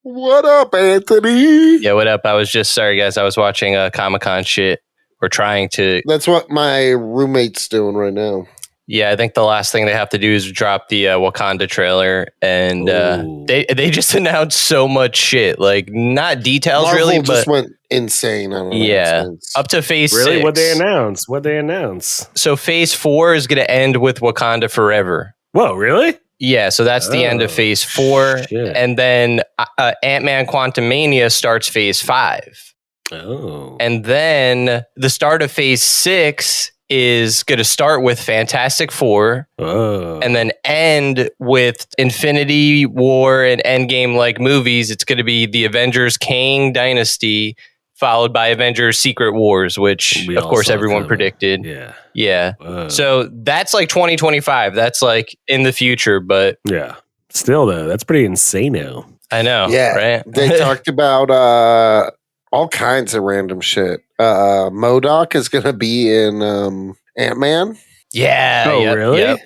What up, Anthony? Yeah, what up? I was just sorry, guys. I was watching Comic-Con shit. We're trying to. That's what my roommate's doing right now. Yeah, I think the last thing they have to do is drop the Wakanda trailer, and they just announced so much shit. Like, not details Marvel really, just but went insane on announcements. up to Phase 6. Really? What'd they announce? So Phase 4 is going to end with Wakanda Forever. Whoa, really? Yeah, so that's the end of Phase 4. Shit. And then Ant-Man Quantumania starts Phase 5. Oh. And then the start of Phase 6 is going to start with Fantastic Four and then end with Infinity War and Endgame like movies. It's going to be the Avengers Kang Dynasty, followed by Avengers Secret Wars, which of course everyone predicted. Yeah. So that's like 2025. That's like in the future, but yeah. Still though, that's pretty insane now. I know. Yeah. Right? They talked about all kinds of random shit. MODOK is going to be in Ant-Man. Yeah. Oh, really? Yep.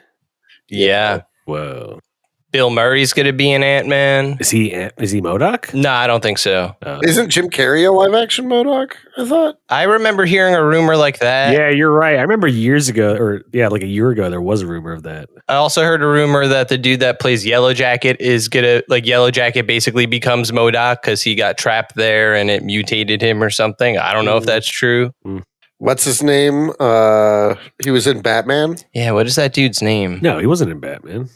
Yeah. Whoa. Bill Murray's going to be in Ant-Man. Is he MODOK? No, I don't think so. Isn't Jim Carrey a live-action MODOK? I thought. I remember hearing a rumor like that. Yeah, you're right. I remember years ago, like a year ago, there was a rumor of that. I also heard a rumor that the dude that plays Yellow Jacket is gonna, like, Yellow Jacket basically becomes MODOK because he got trapped there and it mutated him or something. I don't know if that's true. What's his name? He was in Batman. Yeah, what is that dude's name? No, he wasn't in Batman.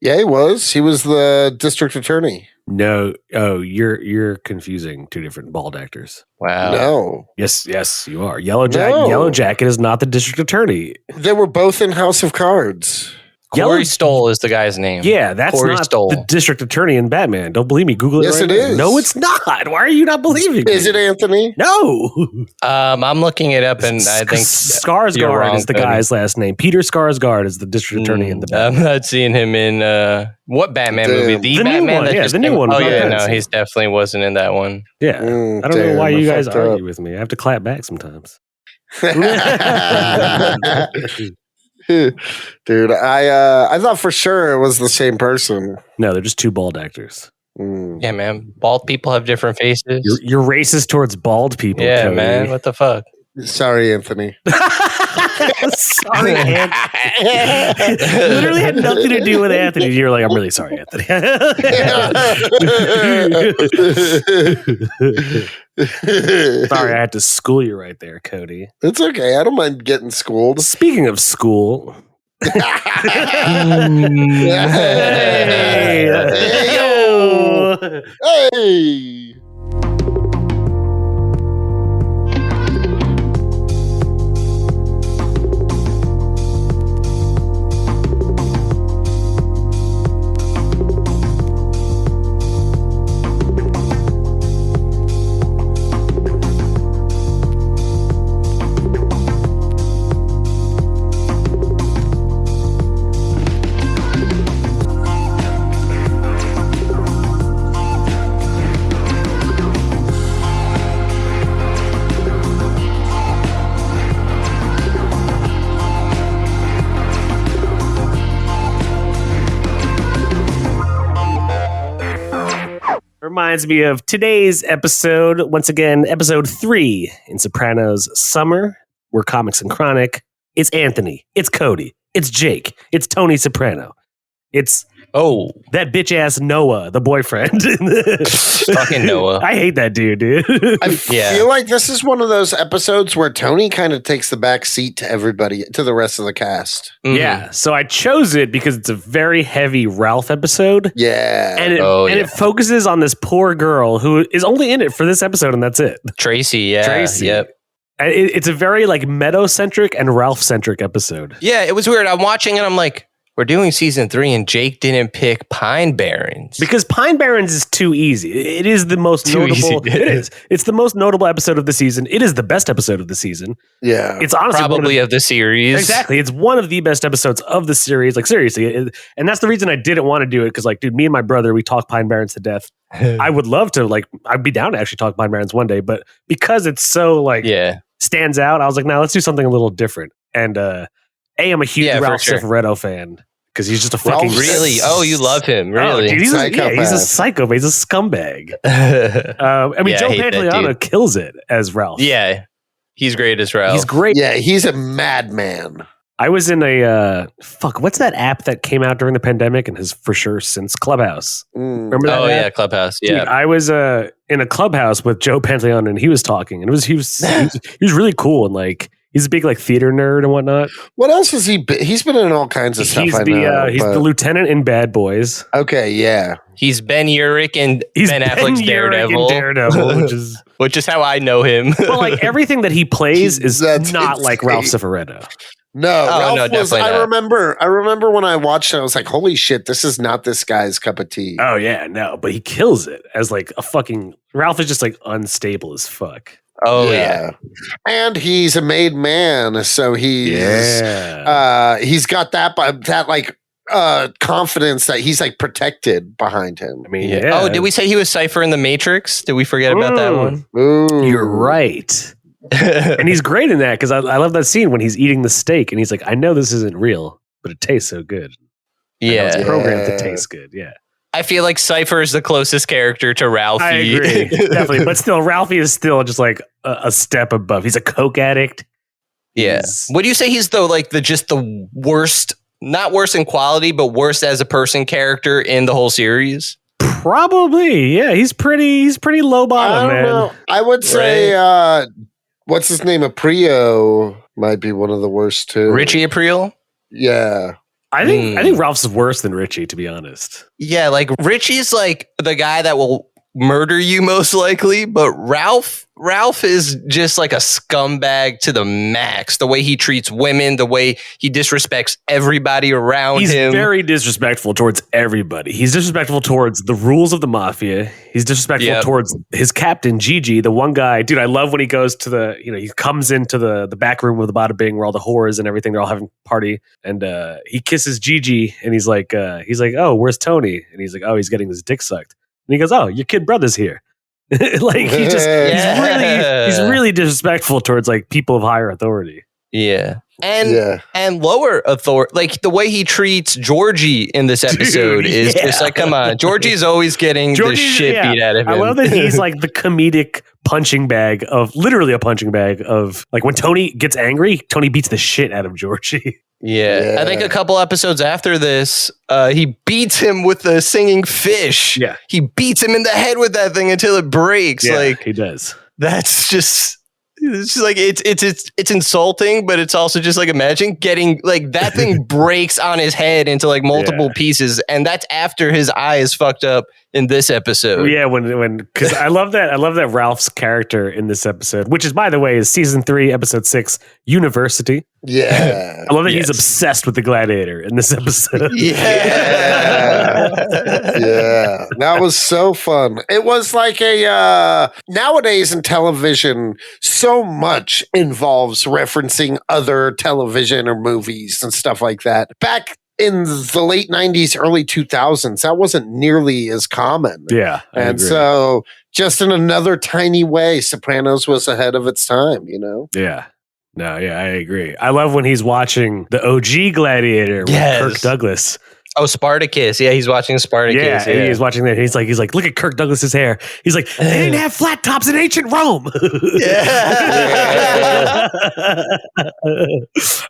Yeah, he was. He was the district attorney. No. Oh, you're confusing two different bald actors. Wow. No. Yes, you are. Yellow Jacket is not the district attorney. They were both in House of Cards. Corey Stoll is the guy's name. Yeah, that's Corey not Stoll. the district attorney in Batman. Don't believe me. Google it. Yes, right it now. is. No, it's not. Why are you not believing me? Is it Anthony? No. I'm looking it up and I think Skarsgård is the guy's last name. Peter Skarsgård is the district attorney in the Batman. I'm not seeing him in what Batman movie? The Batman new one. that Yeah, just the new came- one. Oh yeah, Batman. no, he definitely wasn't in that one. Yeah. I don't know why you guys argue with me. I have to clap back sometimes. Dude, I thought for sure it was the same person. No, they're just two bald actors. Yeah, man. Bald people have different faces. You're racist towards bald people. Yeah, Cody. man. What the fuck? Sorry, Anthony. Sorry, Anthony. Literally had nothing to do with Anthony. You're like, I'm really sorry, Anthony. Sorry, I had to school you right there, Cody. It's okay. I don't mind getting schooled. Speaking of school. Hey, hey. Reminds me of today's episode. Once again, episode 3 in Sopranos Summer. We're Comics and Chronic. It's Anthony. It's Cody. It's Jake. It's Tony Soprano. It's that bitch ass Noah, the boyfriend. Fucking Noah. I hate that dude. I feel like this is one of those episodes where Tony kind of takes the back seat to everybody, to the rest of the cast. Mm-hmm. Yeah, so I chose it because it's a very heavy Ralph episode. Yeah. And it focuses on this poor girl who is only in it for this episode, and that's it. Tracee, yeah. Tracee. Yep. It's a very like Meadow-centric and Ralph-centric episode. Yeah, it was weird. I'm watching and I'm like, we're doing season 3 and Jake didn't pick Pine Barrens. Because Pine Barrens is too easy. It is the most notable. It is. It's the most notable episode of the season. It is the best episode of the season. Yeah. It's honestly probably of the series. Exactly. It's one of the best episodes of the series. Like, seriously. And that's the reason I didn't want to do it. Because, like, dude, me and my brother, we talk Pine Barrens to death. I would love to, like, I'd be down to actually talk Pine Barrens one day. But because it's so, like, stands out, I was like, nah, let's do something a little different. And, I'm a huge Ralph Ciffaretto fan. because he's just a fucking Really? Oh, you love him, Oh, really? dude, he's a Psychopath. psychopath. He's a scumbag. I mean, Yeah, I Joe hate that Pantaliano dude. kills it as Ralph. Yeah, he's great as Ralph. He's great. Yeah, he's a madman. I was in a what's that app that came out during the pandemic and has for sure since Clubhouse? Remember that? Oh app? yeah, Clubhouse. Dude, Yeah, I was in a Clubhouse with Joe Pantaliano and he was talking and he was really cool and like he's a big like theater nerd and whatnot. What else has he been? He's been in all kinds of stuff. He's I the know. he's the lieutenant in Bad Boys. Okay, yeah. he's Ben Urich and He's Ben Affleck's Urich in Daredevil, which is how I know him. well, like everything that he plays is That's not like insane. Ralph Ciffaretto. No, Oh, Ralph no, was, definitely not. I remember when I watched it, I was like, holy shit, this is not this guy's cup of tea. Oh yeah, no, but he kills it as like a fucking Ralph is just like unstable as fuck. Oh yeah. And he's a made man, so he's he's got that like confidence that he's like protected behind him. I mean, Yeah. yeah. Oh, did we say he was Cypher in the Matrix? Did we forget about that one? Ooh. You're right. And he's great in that because I love that scene when he's eating the steak and he's like, I know this isn't real, but it tastes so good. I know it's Yeah. programmed to taste good. Yeah. I feel like Cypher is the closest character to Ralphie. I agree. Definitely. But still, Ralphie is still just like a step above. He's a coke addict. Yeah. He's- Would you say he's the worst, not worst in quality, but worst as a person character in the whole series? Probably. Yeah. He's pretty low I bottom, don't man. know. I would say what's his name? Aprio might be one of the worst too. Richie Aprile? Yeah. I think Ralph's worse than Richie, to be honest. Yeah, like Richie's like the guy that will murder you most likely, but Ralph is just like a scumbag to the max. The way he treats women, the way he disrespects everybody around He's him. very disrespectful towards everybody. He's disrespectful towards the rules of the mafia. He's disrespectful towards his captain, Gigi, the one guy. Dude, I love when he goes to he comes into the back room with the bada bing where all the whores and everything, they're all having a party. And he kisses Gigi and he's like, oh, where's Tony? And he's like, oh, he's getting his dick sucked. And he goes, oh, your kid brother's here. Like he's really disrespectful towards like people of higher authority. Yeah. And lower authority, like the way he treats Georgie in this episode is just like, come on, Georgie's always getting the shit beat out of him. I love that he's like the comedic literally a punching bag of like when Tony gets angry, Tony beats the shit out of Georgie. Yeah. I think a couple episodes after this, he beats him with the singing fish. Yeah. He beats him in the head with that thing until it breaks. Yeah, like he does. That's just like it's insulting, but it's also just like imagine getting like that thing breaks on his head into like multiple pieces, and that's after his eye is fucked up in this episode. Yeah, when because I love that Ralph's character in this episode, which is by the way is season 3, episode 6, University. Yeah. I love that he's obsessed with the Gladiator in this episode. Yeah. Yeah. That was so fun. It was like nowadays in television, so much involves referencing other television or movies and stuff like that. Back in the late 90s, early 2000s, that wasn't nearly as common. Yeah. I And agree. so just in another tiny way, Sopranos was ahead of its time, you know? Yeah. No, yeah, I agree. I love when he's watching the OG Gladiator with Kirk Douglas. Oh, Spartacus. Yeah, he's watching Spartacus. Yeah, he's watching that. He's like, look at Kirk Douglas's hair. He's like, they didn't have flat tops in ancient Rome. Yeah.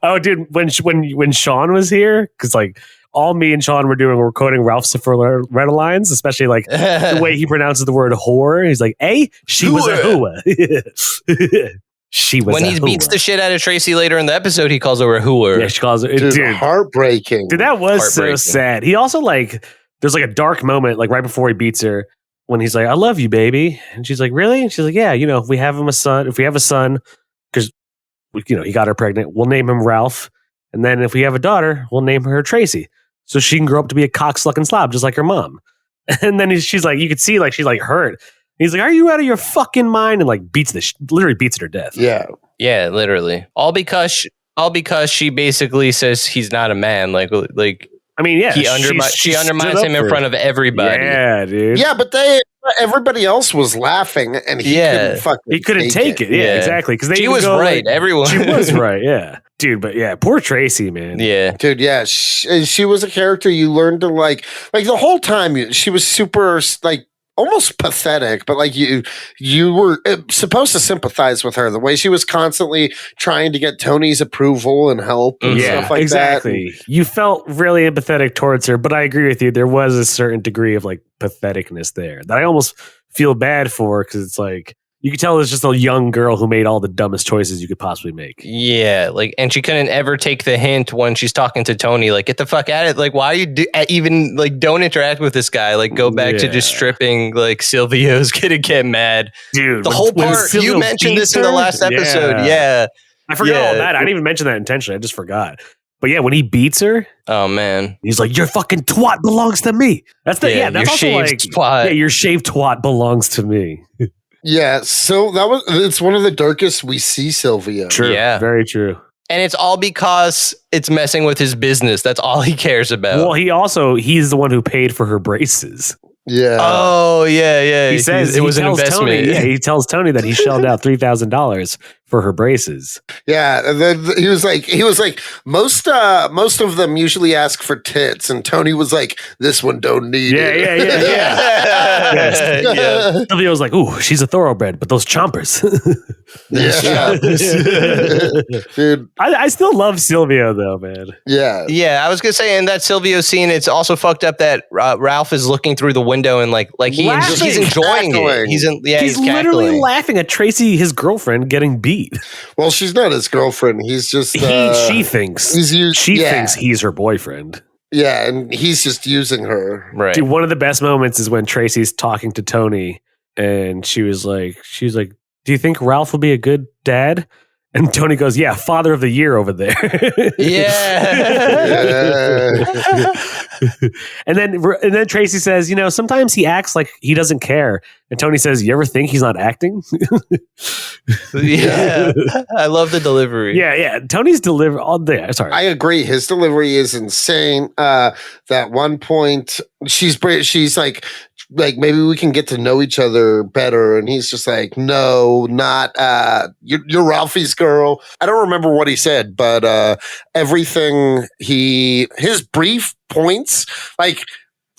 Oh, dude, when Sean was here, because like all me and Sean were quoting Ralph Ciffaretto lines, especially like the way he pronounces the word whore. He's like, she was a hooah. She was when he beats the shit out of Tracee later in the episode, he calls her a hooer. Yeah, she calls her. Dude, heartbreaking. Dude, that was so sad. He also like, there's like a dark moment, like right before he beats her, when he's like, "I love you, baby," and she's like, "Really?" And she's like, "Yeah, if we have a son, because he got her pregnant, we'll name him Ralph, and then if we have a daughter, we'll name her Tracee, so she can grow up to be a cocksucking slob just like her mom." And then she's like, you could see like she's like hurt. He's like, "Are you out of your fucking mind?" And like literally beats her to death. Yeah. Yeah, literally. All because she basically says he's not a man. Like I mean, yeah, she undermines him in front of everybody. Yeah, dude. Yeah, but everybody else was laughing, and he couldn't take it. Yeah, exactly. Because she was right. Everyone, she was right. Yeah, dude. But yeah, poor Tracee, man. Yeah, dude. Yeah, she was a character you learned to like the whole time. She was super like almost pathetic, but like you were supposed to sympathize with her. The way she was constantly trying to get Tony's approval and help and stuff like exactly. that. You felt really empathetic towards her, but I agree with you. There was a certain degree of like patheticness there that I almost feel bad for, because it's like you could tell it's just a young girl who made all the dumbest choices you could possibly make. Yeah, like, and she couldn't ever take the hint when she's talking to Tony, like, get the fuck out of it. Like, why you even like don't interact with this guy? Like, go back to just stripping. Like, Silvio's gonna get mad, dude. The whole part you mentioned this in the last episode. Yeah, I forgot all that. I didn't even mention that intentionally. I just forgot. But yeah, when he beats her, oh man, he's like, "Your fucking twat belongs to me." That's the that's also like twat. Yeah, your shaved twat belongs to me. Yeah, so it's one of the darkest we see Silvio. True. Yeah. Very true. And it's all because it's messing with his business. That's all he cares about. Well, he's the one who paid for her braces. Yeah. Oh, yeah. He says it was an investment. He tells Tony that he shelled out $3,000 for her braces. Yeah, and then he was like, most of them usually ask for tits, and Tony was like, this one don't need it. Yeah. Silvio was like, ooh, she's a thoroughbred, but those chompers. Dude, I still love Silvio though, man. Yeah. I was gonna say in that Silvio scene, it's also fucked up that Ralph is looking through the window and like he's enjoying it. He's literally laughing at Tracee, his girlfriend, getting beat. Well, she's not his girlfriend. He's just she thinks thinks he's her boyfriend. Yeah, and he's just using her. Right. Dude, one of the best moments is when Tracee's talking to Tony, and she was like, "Do you think Ralph will be a good dad?" And Tony goes, "Yeah, father of the year over there." And then Tracee says, sometimes he acts like he doesn't care. And Tony says, "You ever think he's not acting?" Yeah, I love the delivery. Yeah. Tony's delivery all day. Sorry, I agree. His delivery is insane. That one point, she's like, maybe we can get to know each other better, and he's just like, no, not you're Ralphie's girl. I don't remember what he said, but everything his brief points, like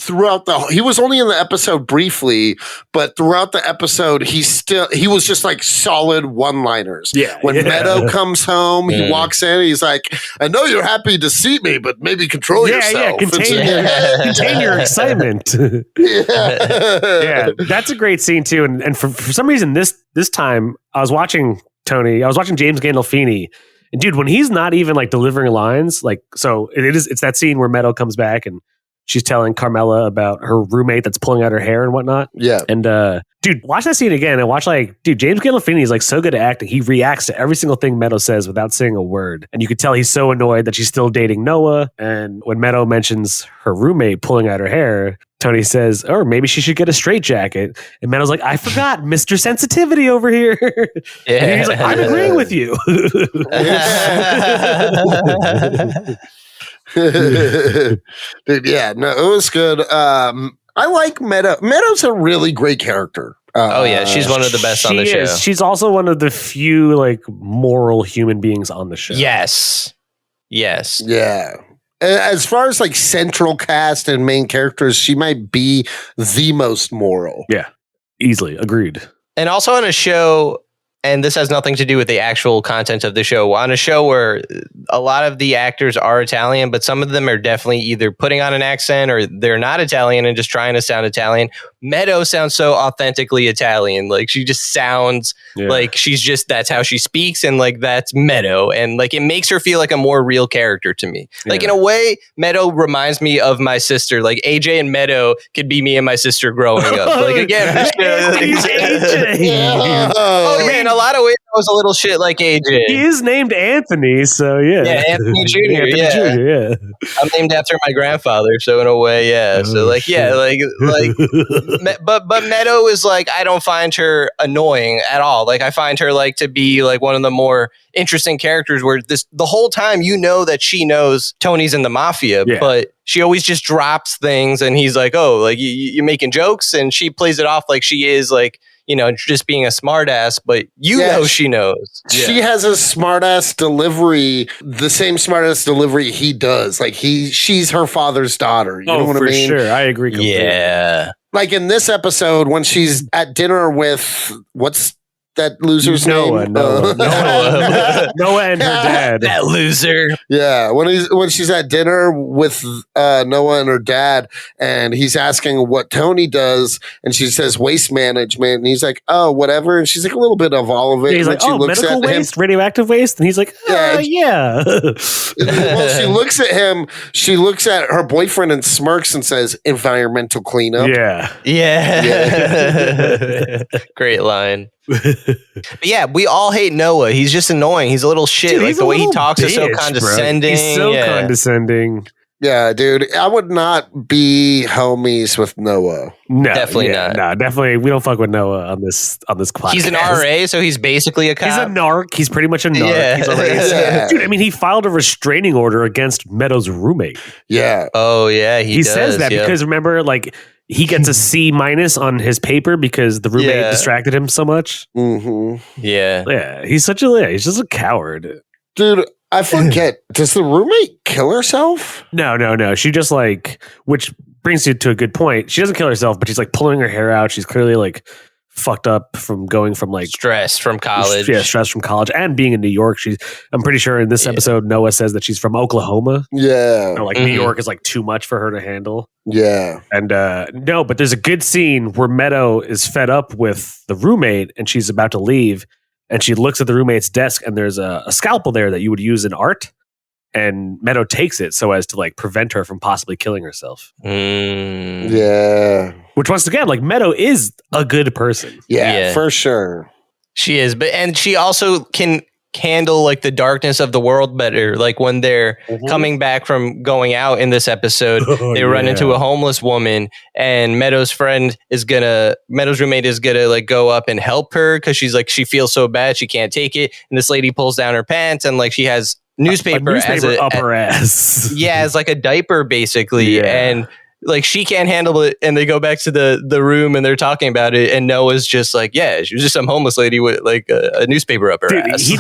throughout he was only in the episode briefly, but throughout the episode he was just like solid one-liners. When Meadow comes home, he walks in, he's like, I know you're happy to see me, but maybe control yourself. Contain your excitement. Yeah, that's a great scene too. And for some reason this time I was watching James Gandolfini, and dude, when he's not even like delivering lines, like, so it's that scene where Meadow comes back and she's telling Carmela about her roommate that's pulling out her hair and whatnot. Yeah. And dude, watch that scene again and watch James Gandolfini is like so good at acting. He reacts to every single thing Meadow says without saying a word. And you could tell he's so annoyed that she's still dating Noah. And when Meadow mentions her roommate pulling out her hair, Tony says, "Oh, maybe she should get a straitjacket." And Meadow's like, "I forgot, Mr. Sensitivity over here." And he's like, "I'm agreeing with you." Dude, yeah, no, it was good. I like Meadow. Meadow's a really great character. She's one of the best on the show. She's also one of the few like moral human beings on the show. Yes. Yeah. As far as like central cast and main characters, she might be the most moral. Yeah, easily agreed. And also on a show, and this has nothing to do with the actual content of the show, on a show where a lot of the actors are Italian, but some of them are definitely either putting on an accent or they're not Italian and just trying to sound Italian. Meadow sounds so authentically Italian. Like she just sounds like that's how she speaks, and like that's Meadow. And like it makes her feel like a more real character to me. Like in a way, Meadow reminds me of my sister. Like AJ and Meadow could be me and my sister growing up. Like again, AJ. oh yeah, in a lot of ways, was a little shit like AJ. He is named Anthony, so yeah. Yeah, Anthony Jr. Anthony Jr., yeah. I'm named after my grandfather, so in a way, yeah. So like, shit. yeah, like, but Meadow is like, I don't find her annoying at all. Like, I find her like to be like one of the more interesting characters where the whole time you know that she knows Tony's in the mafia, but she always just drops things and he's like, oh, like you're making jokes, and she plays it off like she is like, you know, just being a smartass, but you know she knows. She has a smartass delivery, the same smartass delivery he does. Like she's her father's daughter. You know what I mean? For sure. I agree completely. Yeah. Like in this episode, when she's at dinner with what's that loser's name? Noah and her dad. That loser. Yeah, when she's at dinner with Noah and her dad, and he's asking what Tony does, and she says waste management, and he's like, oh, whatever, and she's like, a little bit of all of it. Yeah, he's like, she looks medical waste, radioactive waste, and he's like, yeah. Well, she looks at him, she looks at her boyfriend and smirks and says, environmental cleanup. Yeah. Great line. But yeah, we all hate Noah. He's just annoying. He's a little shit. Dude, like the way he talks is so condescending. Bro. He's so condescending. Yeah, dude. I would not be homies with Noah. No, definitely not. No, definitely. We don't fuck with Noah on this podcast. He's an RA, so he's basically a cop. He's a narc. He's pretty much a narc. Yeah. He's a dude, I mean, he filed a restraining order against Meadow's roommate. Yeah. Oh, yeah. He says that because remember, like, he gets a C- on his paper because the roommate distracted him so much. Mm-hmm. Yeah. Yeah. He's just a coward. Dude, I forget. Does the roommate kill herself? No. She just like, which brings you to a good point. She doesn't kill herself, but she's like pulling her hair out. She's clearly like fucked up from going from like stress from college. Yeah, stress from college and being in New York. I'm pretty sure in this episode, Noah says that she's from Oklahoma. Yeah. Or like New York is like too much for her to handle. Yeah. And no, but there's a good scene where Meadow is fed up with the roommate and she's about to leave. And she looks at the roommate's desk and there's a scalpel there that you would use in art. And Meadow takes it so as to like prevent her from possibly killing herself. Yeah. Which once again, like Meadow is a good person. Yeah, for sure. She is. And she also can handle like the darkness of the world better. Like when they're coming back from going out in this episode, they run into a homeless woman and Meadow's roommate is gonna like go up and help her because she's like, she feels so bad she can't take it. And this lady pulls down her pants and like she has newspaper up her ass. Yeah, as like a diaper basically. Yeah. And like she can't handle it, and they go back to the room and they're talking about it, and Noah's just like, yeah, she was just some homeless lady with like a newspaper up her ass. He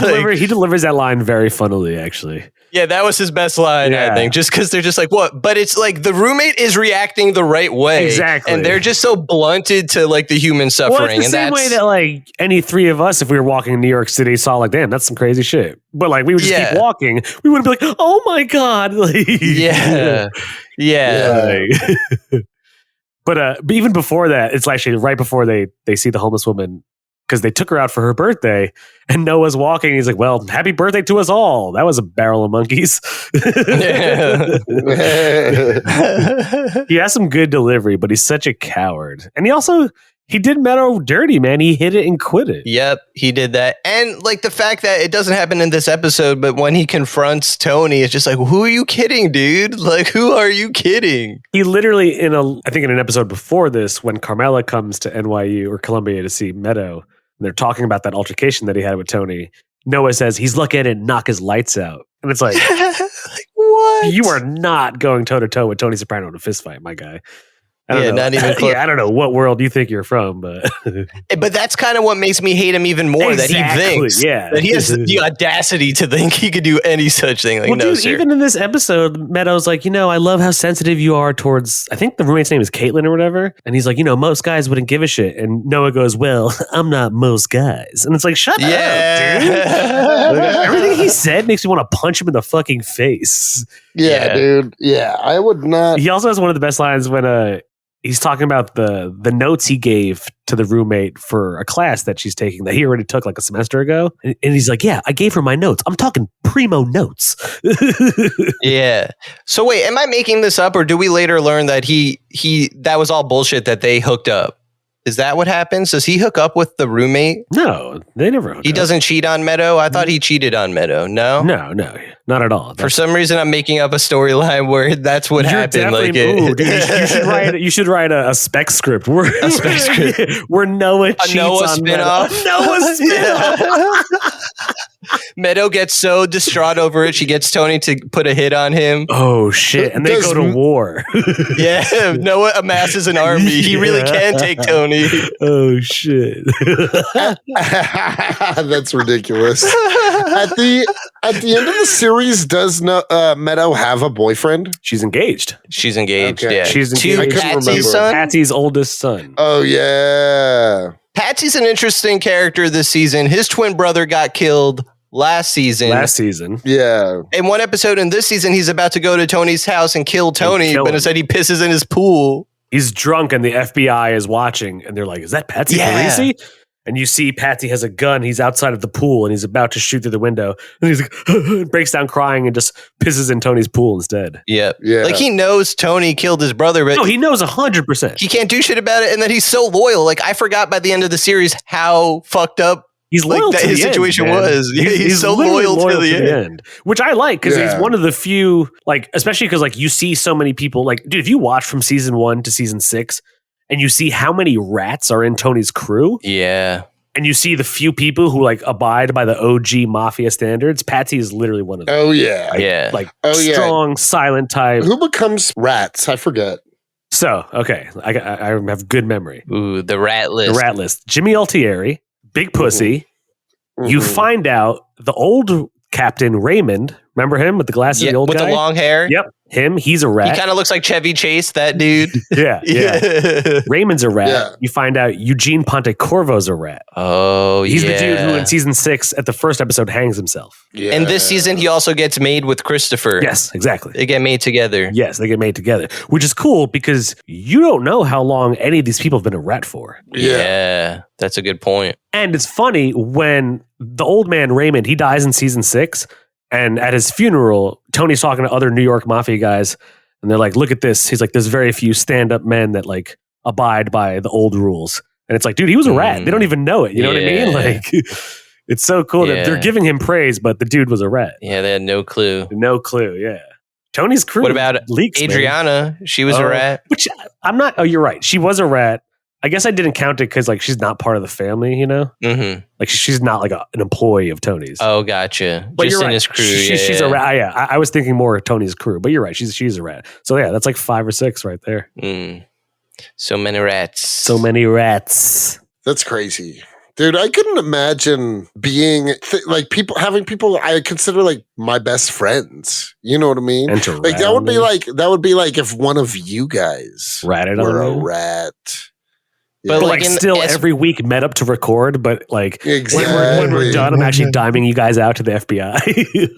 delivers that line very funnily, actually. Yeah, that was his best line, I think, just because they're just like, what? But it's like the roommate is reacting the right way. Exactly. And they're just so blunted to like the human suffering. Well, it's the same way that like any three of us, if we were walking in New York City, saw like, damn, that's some crazy shit. But like we would just keep walking. We wouldn't be like, oh my God. Like, yeah. But even before that, it's actually right before they see the homeless woman, because they took her out for her birthday and Noah's walking. He's like, well, happy birthday to us all. That was a barrel of monkeys. He has some good delivery, but he's such a coward. And he did Meadow dirty, man. He hit it and quit it. Yep, he did that. And like the fact that it doesn't happen in this episode, but when he confronts Tony, it's just like, who are you kidding, dude? Like, who are you kidding? He literally, I think in an episode before this, when Carmela comes to NYU or Columbia to see Meadow, and they're talking about that altercation that he had with Tony, Noah says he's lucky I didn't knock his lights out. And it's like, what? You are not going toe-to-toe with Tony Soprano in a fist fight, my guy. I don't know. Not even close. I don't know what world you think you're from, but that's kind of what makes me hate him even more. Exactly, that he thinks that he has the audacity to think he could do any such thing. Like, well, no, dude, even in this episode, Meadow's like, I love how sensitive you are towards, I think the roommate's name is Caitlin or whatever. And he's like, most guys wouldn't give a shit. And Noah goes, well, I'm not most guys. And it's like, shut up, dude. Everything he said makes me want to punch him in the fucking face. Yeah, dude. Yeah, I would not. He also has one of the best lines when he's talking about the notes he gave to the roommate for a class that she's taking that he already took like a semester ago. And he's like, yeah, I gave her my notes. I'm talking primo notes. Yeah. So wait, am I making this up, or do we later learn that he that was all bullshit, that they hooked up? Is that what happens? Does he hook up with the roommate? No, they never hook He up. doesn't cheat on Meadow? I thought he cheated on Meadow. No? No, not at all. For some reason, I'm making up a storyline where that's what happened. Like, dude, you should write a spec script. Where Noah cheats Noah on spin-off? Meadow. Noah spin-off. Meadow gets so distraught over it, she gets Tony to put a hit on him. Oh, shit. And they go to war. Yeah, Noah amasses an army. He really can take Tony. Oh, shit. That's ridiculous. At the end of the series, does Meadow have a boyfriend? She's engaged. She's engaged, Okay. yeah. She's To engaged. Patsy's son? Patsy's oldest son. Oh, yeah. Patsy's an interesting character this season. His twin brother got killed last season. Yeah. In one episode in this season, he's about to go to Tony's house and kill Tony, but instead he pisses in his pool. He's drunk and the FBI is watching and they're like, is that Patsy Parisi? And you see Patsy has a gun. He's outside of the pool and he's about to shoot through the window. And he's like, breaks down crying and just pisses in Tony's pool instead. Yep. Yeah. Like he knows Tony killed his brother, but No, he knows 100%. he can't do shit about it. And then he's so loyal. Like I forgot by the end of the series how fucked up He's loyal like to his the situation end, man. was. Yeah, he's so literally loyal to the end. which I like because Yeah. he's one of the few, like, especially because like you see so many people, like, dude, if you watch from season 1 to season 6 and you see how many rats are in Tony's crew, Yeah. and you see the few people who like abide by the OG mafia standards, Patsy is literally one of them. Oh, yeah. Like Oh, yeah. strong, silent type. Who becomes rats? I forget. So, okay, I have good memory. Ooh, the rat list. The rat list. Jimmy Altieri, Big Pussy. You Mhm. find out the old Captain Raymond, remember him with the glasses, the old with guy? the long hair. Yep, him. He's a He rat. kind of looks like Chevy Chase, that dude. Yeah. Raymond's a rat. Yeah. You find out Eugene Pontecorvo's a rat. Oh, He's yeah. the dude who in season 6 at the first episode hangs himself. Yeah. And this season, he also gets made with Christopher. Yes, exactly. They get made together. Yes, they get made together, which is cool because you don't know how long any of these people have been a rat for. Yeah. That's a good point. And it's funny when the old man Raymond, he dies in season 6, and at his funeral, Tony's talking to other New York mafia guys, and they're like, look at this. He's like, there's very few stand-up men that like abide by the old rules. And it's like, dude, he was a rat. They don't even know it. You know what I mean? Yeah. Like, it's so cool that they're Yeah. giving him praise, but the dude was a rat. Yeah, they had no clue. No clue, yeah. Tony's crew What about leaks, man. Adriana? She was a rat. Which I'm not, oh, you're right. She was a rat. I guess I didn't count it because like she's not part of the family, you know? Mm-hmm. Like she's not like an employee of Tony's. Oh, gotcha. But Just you're in right. his crew. She's a rat. Yeah, I was thinking more of Tony's crew, but you're right. She's a rat. So yeah, that's like 5 or 6 right there. Mm. So many rats. So many rats. That's crazy. Dude, I couldn't imagine being like having people I consider like my best friends. You know what I mean? And to Like rat that would on be me. like if one of you guys Ratted were on a me. rat. But But like like in- still as- every week met up to record, but like Exactly. when we're done, I'm actually diming you guys out to the FBI.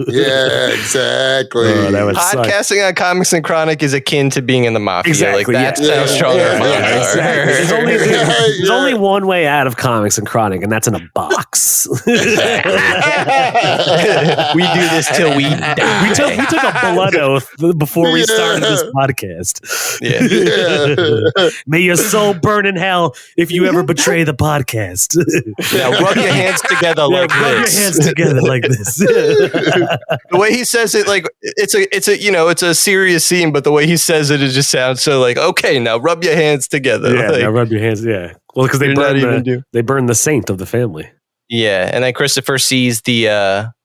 Yeah, exactly. Oh, that would suck. Podcasting on Comics and Chronic is akin to being in the mafia. Exactly, Like that's yeah. how strong Yeah, our minds yeah, are. Exactly. There's only, there's Yeah. only one way out of Comics and Chronic, and that's in a box. We do this till we die. we took a blood oath before we started this podcast. Yeah. Yeah. May your soul burn in hell if you ever betray the podcast. Now rub your hands together like rub this. your hands together like this. The way he says it, like it's a serious scene, but the way he says it just sounds so like, okay, now rub your hands together. Yeah, Like, now rub your hands. Yeah, well, because You're not even do- they burn the saint of the family, yeah. And then Christopher sees the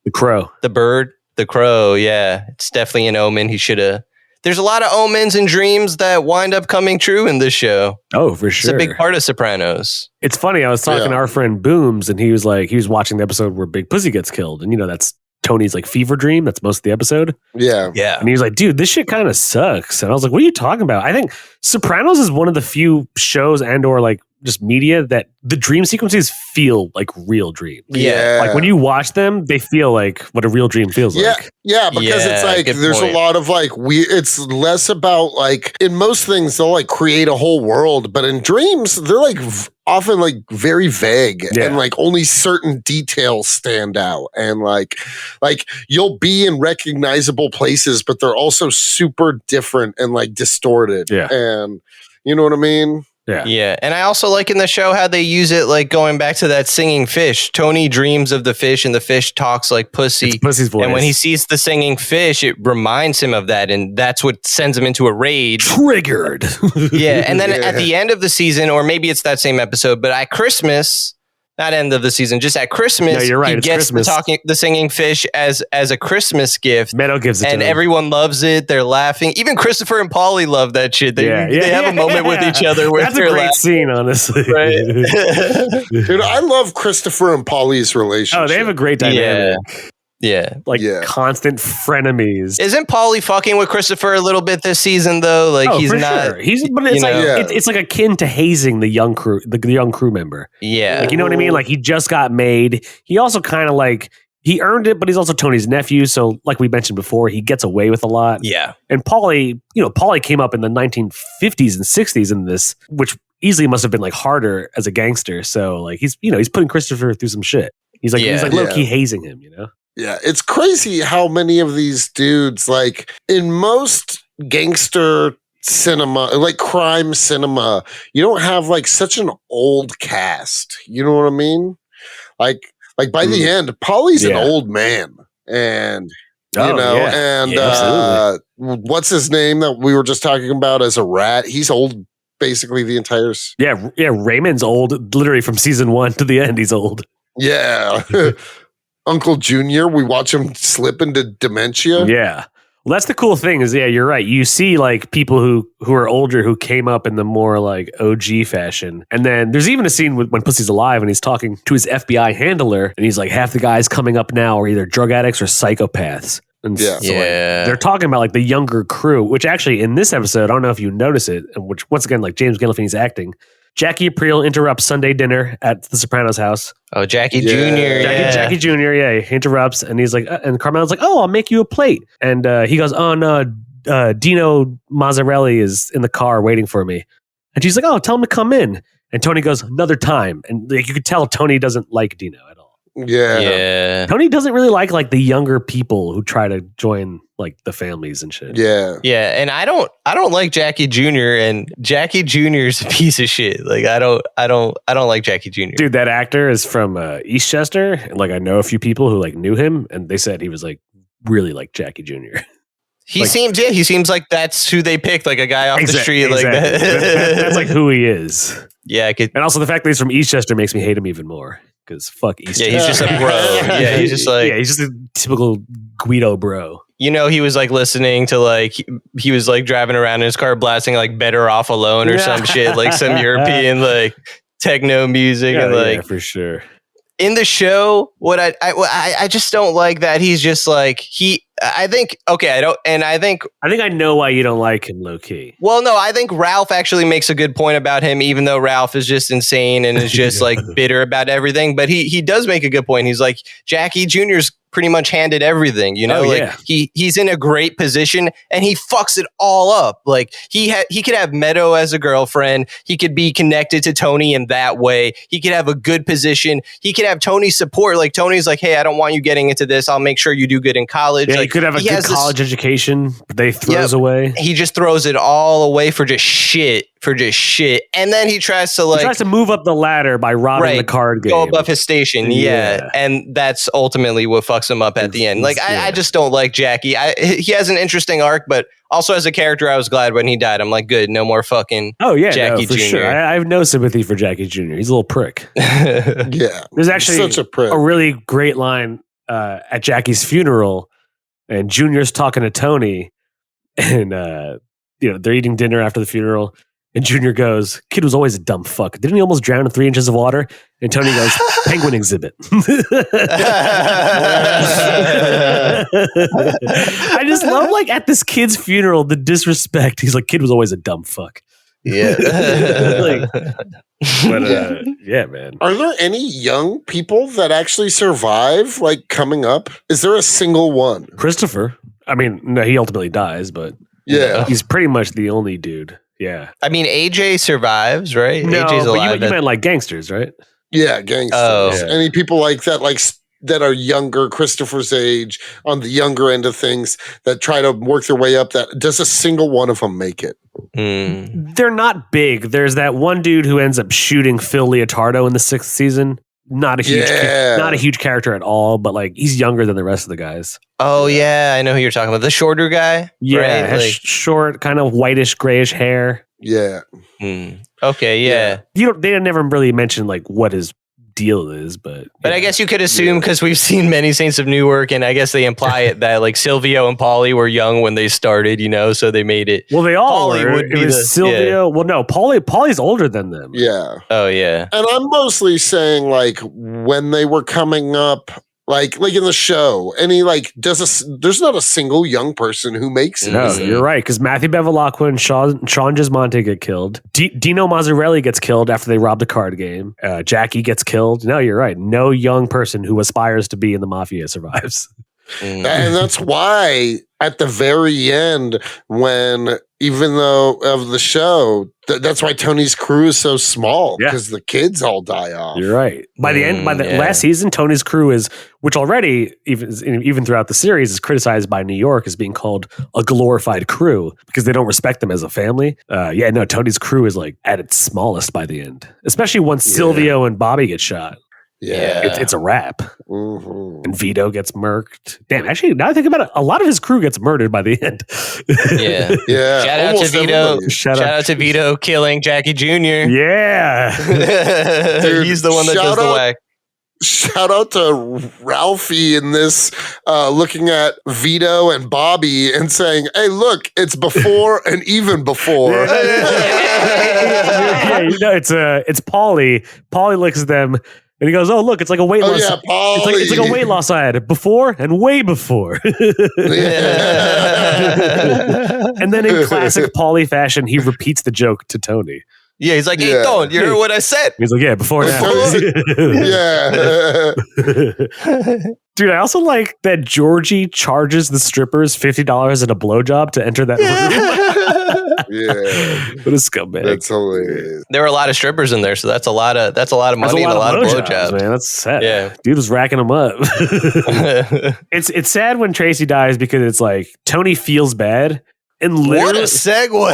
the bird, the crow. Yeah, it's definitely an omen. He should have. There's a lot of omens and dreams that wind up coming true in this show. Oh, for It's sure. a big part of Sopranos. It's funny. I was talking to our friend Booms, and he was watching the episode where Big Pussy gets killed, and that's Tony's like fever dream. That's most of the episode. Yeah. Yeah. And he was like, dude, this shit kind of sucks. And I was like, what are you talking about? I think Sopranos is one of the few shows and or like just media that the dream sequences feel like real dreams. Yeah. Like when you watch them, they feel like what a real dream feels Yeah, like. yeah, because it's Yeah, like good there's point. a lot of like it's less about like in most things they'll like create a whole world, but in dreams they're like often like very vague Yeah. and like only certain details stand out and like you'll be in recognizable places, but they're also super different and like distorted. Yeah. And you know what I mean? Yeah. And I also like in the show how they use it, like going back to that singing fish. Tony dreams of the fish and the fish talks like pussy. It's Pussy's voice. And when he sees the singing fish, it reminds him of that. And that's what sends him into a rage. Triggered. Yeah. And then at the end of the season, or maybe it's that same episode, but at Christmas, not end of the season, just at Christmas, No, you're right. he It's gets Christmas. the singing fish as a Christmas gift. Meadow gives it to And him. everyone loves it. They're laughing. Even Christopher and Polly love that shit. They have a moment with each other where That's a they're great laughing. scene, honestly. Right? Dude, I love Christopher and Polly's relationship. Oh, they have a great dynamic. Yeah. Like constant frenemies. Isn't Polly fucking with Christopher a little bit this season though? Like he's for not. Sure. But it's like it's like akin to hazing the young crew, the young crew member. Yeah. Like, you know what I mean? Like he just got made. He also kind of like he earned it, but he's also Tony's nephew. So, like we mentioned before, he gets away with a lot. Yeah. And Polly came up in the 1950s and 60s in this, which easily must have been like harder as a gangster. So, like he's putting Christopher through some shit. He's like low key hazing him. Yeah, it's crazy how many of these dudes, like in most gangster cinema, like crime cinema, you don't have like such an old cast. You know what I mean? Like by the end, Polly's an old man, and what's his name that we were just talking about as a rat? He's old, basically the entire. Yeah. Raymond's old, literally from season 1 to the end. He's old. Yeah. Uncle Junior, we watch him slip into dementia. Yeah. Well, that's the cool thing is, you're right. You see like people who are older who came up in the more like OG fashion. And then there's even a scene when Pussy's alive and he's talking to his FBI handler and he's like, half the guys coming up now are either drug addicts or psychopaths. And they're talking about like the younger crew, which actually in this episode, I don't know if you notice it, and which once again, like James Gandolfini's acting, Jackie Aprile interrupts Sunday dinner at the Sopranos house. Oh, Jackie Jr. Jackie Jr. Yeah, he interrupts and he's like, and Carmelo's like, "Oh, I'll make you a plate." And he goes, "Oh no, Dino Mazzarelli is in the car waiting for me." And she's like, "Oh, tell him to come in." And Tony goes, "Another time." And like, you could tell Tony doesn't like Dino at all. Yeah. Tony doesn't really like the younger people who try to join like the families and shit. Yeah. And I don't like Jackie Jr. and Jackie Jr.'s a piece of shit. Like I don't like Jackie Jr. Dude, that actor is from Eastchester, and like I know a few people who like knew him and they said he was like really like Jackie Jr. He seems like that's who they picked, like a guy off the street like that. That's like who he is. Yeah, and also the fact that he's from Eastchester makes me hate him even more. Because fuck Eastchester. Yeah, he's just a bro. Yeah, he's just like he's just a typical Guido bro. He was like listening to like he was like driving around in his car blasting like Better Off Alone or some shit, like some European like techno music and like for sure. In the show, what I just don't like that he's just like I think I know why you don't like him, low key. Well, no, I think Ralph actually makes a good point about him, even though Ralph is just insane and is just like bitter about everything. But he does make a good point. He's like, Jackie Jr.'s pretty much handed everything, he's in a great position and he fucks it all up. Like he could have Meadow as a girlfriend. He could be connected to Tony in that way. He could have a good position. He could have Tony's support. Like Tony's like, "Hey, I don't want you getting into this. I'll make sure you do good in college." Yeah, like, he could have a good college education, but they throws away. He just throws it all away for just shit. And then he tries to move up the ladder by robbing the card game. Go above his station. Yeah. And that's ultimately what fucks him up at the end. Like, I just don't like Jackie. He has an interesting arc, but also as a character, I was glad when he died. I'm like, good, no more fucking Jackie Jr. Sure. I have no sympathy for Jackie Jr. He's a little prick. Yeah. There's actually such a prick. A really great line at Jackie's funeral, and Junior's talking to Tony, and they're eating dinner after the funeral. And Junior goes, "Kid was always a dumb fuck. Didn't he almost drown in 3 inches of water?" And Tony goes, "Penguin exhibit." I just love like at this kid's funeral, the disrespect. He's like, "Kid was always a dumb fuck." Yeah. Yeah, man. Are there any young people that actually survive like coming up? Is there a single one? Christopher. I mean, no, he ultimately dies, but he's pretty much the only dude. Yeah. I mean, AJ survives, right? No, AJ's but alive. you meant like gangsters, right? Yeah, gangsters. Oh. Yeah. Any people like that, like that are younger, Christopher's age, on the younger end of things, that try to work their way up. That does a single one of them make it? They're not big. There's that one dude who ends up shooting Phil Leotardo in the 6th season. Not a huge character at all, but like he's younger than the rest of the guys. Oh yeah, I know who you're talking about. The shorter guy. Yeah, right? has short, kind of whitish, grayish hair. Yeah. Okay. Yeah. They never really mention like what his deal is, but I guess you could assume because we've seen many Saints of Newark, and I guess they imply it that like Silvio and Paulie were young when they started, so they made it. Well, they all Paulie were. would be Silvio. Well, no, Paulie's older than them. Yeah. Oh yeah. And I'm mostly saying like when they were coming up, like in the show, and he like there's not a single young person who makes it. No, you're right, because Matthew Bevilacqua and Sean Gismonte get killed. Dino Mazzarelli gets killed after they robbed a card game. Jackie gets killed. No, you're right. No young person who aspires to be in the mafia survives. And that's why at the very end, when even though of the show, that's why Tony's crew is so small, because the kids all die off. You're right. By the end, last season, Tony's crew is, which already even throughout the series is criticized by New York as being called a glorified crew because they don't respect them as a family. Tony's crew is like at its smallest by the end, especially once Silvio and Bobby get shot. Yeah. It's a wrap. Mm-hmm. And Vito gets murked. Damn, actually, now I think about it, a lot of his crew gets murdered by the end. Yeah. Shout out to Vito. Shout out to Vito killing Jackie Jr. Yeah. Dude, he's the one that does the whack. Shout out to Ralphie in this, looking at Vito and Bobby and saying, "Hey, look, it's before and even before." It's Paulie. Paulie looks at them. And he goes, "Oh, look, it's like a weight loss. It's like a weight loss ad before and way before." And then in classic Paulie fashion, he repeats the joke to Tony. Yeah, he's like, "Hey, don't you heard what I said?" He's like, "Yeah, before and after." Dude, I also like that Georgie charges the strippers $50 at a blowjob to enter that room. What a scumbag. That's hilarious. There were a lot of strippers in there, so that's a lot of money and a lot of blowjobs. Man, that's sad. Yeah. Dude was racking them up. It's sad when Tracee dies because it's like Tony feels bad. And what a segue. Well,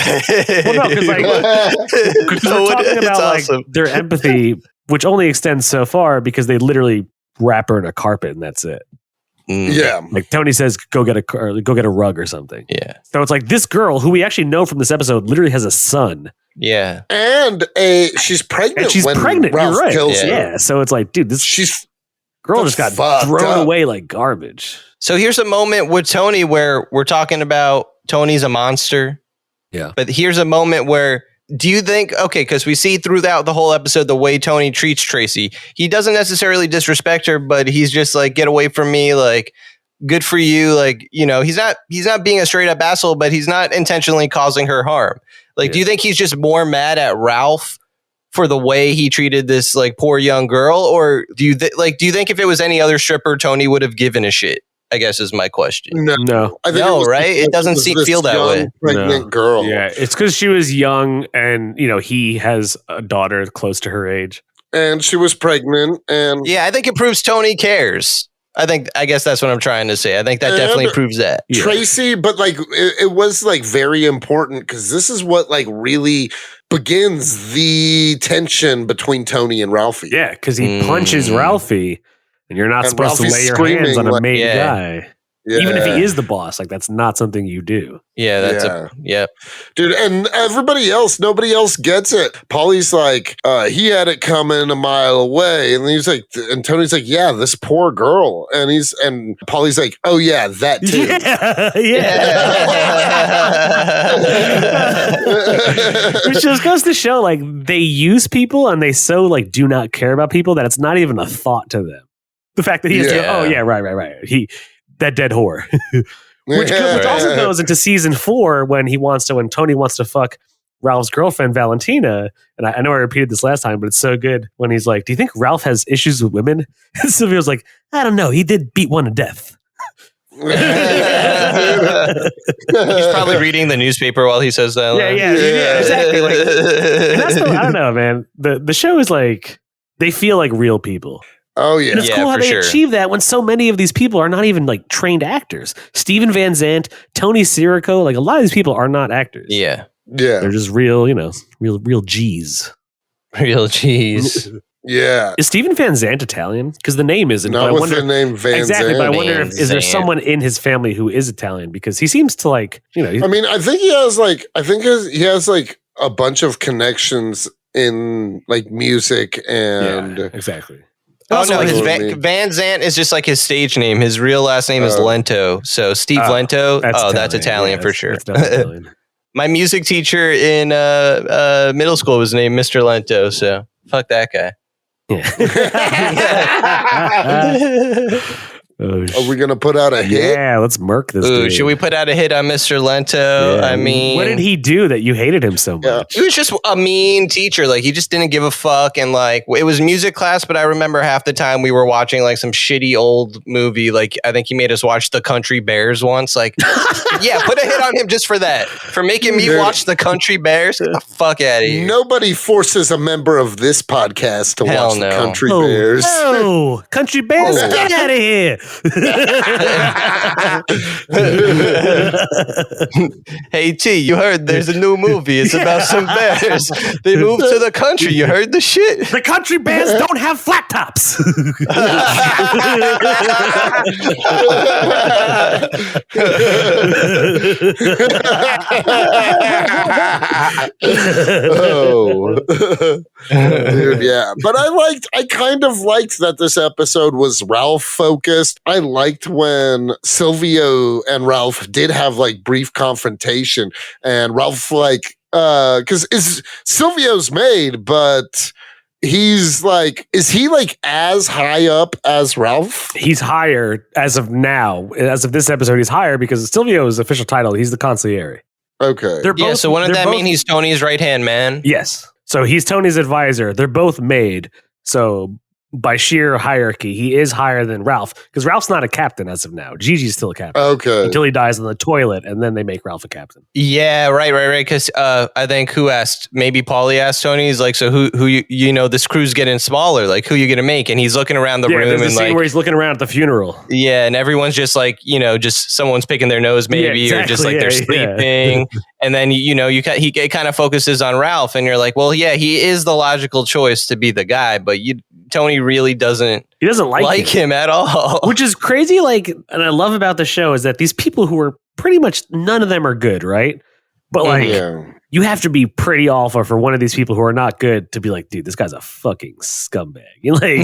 no, because we're talking about awesome. Like their empathy, which only extends so far because they literally wrap her in a carpet and that's it. Yeah. Like Tony says, go get a rug or something. Yeah. So it's like this girl who we actually know from this episode literally has a son. Yeah. And she's pregnant. And she's pregnant. Ralph You're right. kills her. Yeah. So it's like, dude, she's girl just got thrown away like garbage. So here's a moment with Tony where we're talking about Tony's a monster. Yeah. But here's a moment where, do you think, because we see throughout the whole episode the way Tony treats Tracee. He doesn't necessarily disrespect her, but he's just like, get away from me, like, good for you. Like, he's not being a straight up asshole, but he's not intentionally causing her harm. Like, do you think he's just more mad at Ralph for the way he treated this like poor young girl? Or do you think if it was any other stripper, Tony would have given a shit? I guess is my question. No. I think right? It doesn't feel that way. Pregnant girl. Yeah, it's because she was young, and he has a daughter close to her age, and she was pregnant. And I think it proves Tony cares. I guess that's what I'm trying to say. I think that definitely proves that. Tracee, but like it was like very important because this is what like really begins the tension between Tony and Ralphie. Yeah, because he punches Ralphie. And you're not supposed Ralphie's to lay your hands on a main guy. Yeah. Even if he is the boss, like that's not something you do. Yeah, that's dude. And nobody else gets it. Paulie's like, he had it coming a mile away, and he's like, and Tony's like, yeah, this poor girl, and Paulie's like, oh yeah, that too. Which just goes to show, like they use people and they so like do not care about people that it's not even a thought to them. The fact that he has to, right. That dead whore. which also goes into season 4 when Tony wants to fuck Ralph's girlfriend, Valentina. And I know I repeated this last time, but it's so good when he's like, do you think Ralph has issues with women? And Silvio's like, I don't know. He did beat one to death. He's probably reading the newspaper while he says that. Yeah, exactly. And that's I don't know, man. The show is like, they feel like real people. Oh yeah. And it's Yeah, cool how for they sure. achieve that when so many of these people are not even like trained actors. Steven Van Zandt, Tony Sirico, like a lot of these people are not actors. Yeah. Yeah. They're just real, real G's. Real cheese. Yeah. Is Steven Van Zandt Italian? Because the name isn't. But I Not with wonder the name Van exactly. Zandt. But I wonder Van if is there Zandt. someone in his family who is Italian? Because he seems to like, I mean, I think he has like a bunch of connections in like music and exactly. Oh Also, no, like, his what I mean. Van Zandt is just like his stage name. His real last name is Oh. Lento. So Steve Oh, Lento. that's That's Italian Yeah, for sure. That's definitely Italian. My music teacher in middle school was named Mr. Lento. So fuck that guy. Yeah. Oh, are we gonna put out a hit? yeah, let's murk this Ooh, dude. should we put out a hit on Mr. Lento? Yeah. I mean, what did he do that you hated him so Yeah. much? He was just a mean teacher. Like he just didn't give a fuck. And like it was music class, but I remember half the time we were watching like some shitty old movie. Like I think he made us watch The Country Bears once. Like, yeah, put a hit on him just for that. For making me Dude. watch The Country Bears. Get the fuck out of here. Nobody forces a member of this podcast to Hell watch no. the Country Oh, Bears. no. Country Bears, Oh. get out of here. Hey T, you heard there's a new movie. It's about some bears. They moved to the country. You heard the shit? The Country Bears don't have flat tops. Oh, dude, yeah. But I kind of liked that this episode was Ralph focused. I liked when Silvio and Ralph did have like brief confrontation, and Ralph because Silvio's made, but he's like, is he like as high up as Ralph? He's higher as of now. As of this episode, he's higher because Silvio's official title, he's the consigliere. Okay. They're Yeah, both, so wouldn't they're that both- mean he's Tony's right hand man? Yes. So he's Tony's advisor. They're both made. So by sheer hierarchy, he is higher than Ralph because Ralph's not a captain as of now. Gigi's still a captain Okay. until he dies in the toilet, and then they make Ralph a captain. Yeah, right. Because I think who asked? Maybe Paulie asked Tony. He's like, so who you know? This crew's getting smaller. Like, who you gonna make? And he's looking around the Yeah, room there's a and scene like, where he's looking around at the funeral. yeah, and everyone's just like, just someone's picking their nose, maybe, Yeah, or just exactly, like they're yeah. sleeping. And then he kind of focuses on Ralph, and you're like, well, yeah, he is the logical choice to be the guy, but Tony really doesn't He doesn't like him at all. Which is crazy. Like, and I love about the show is that these people who are pretty much none of them are good, right? But like, Yeah. you have to be pretty awful for one of these people who are not good to be like, dude, this guy's a fucking scumbag. Like,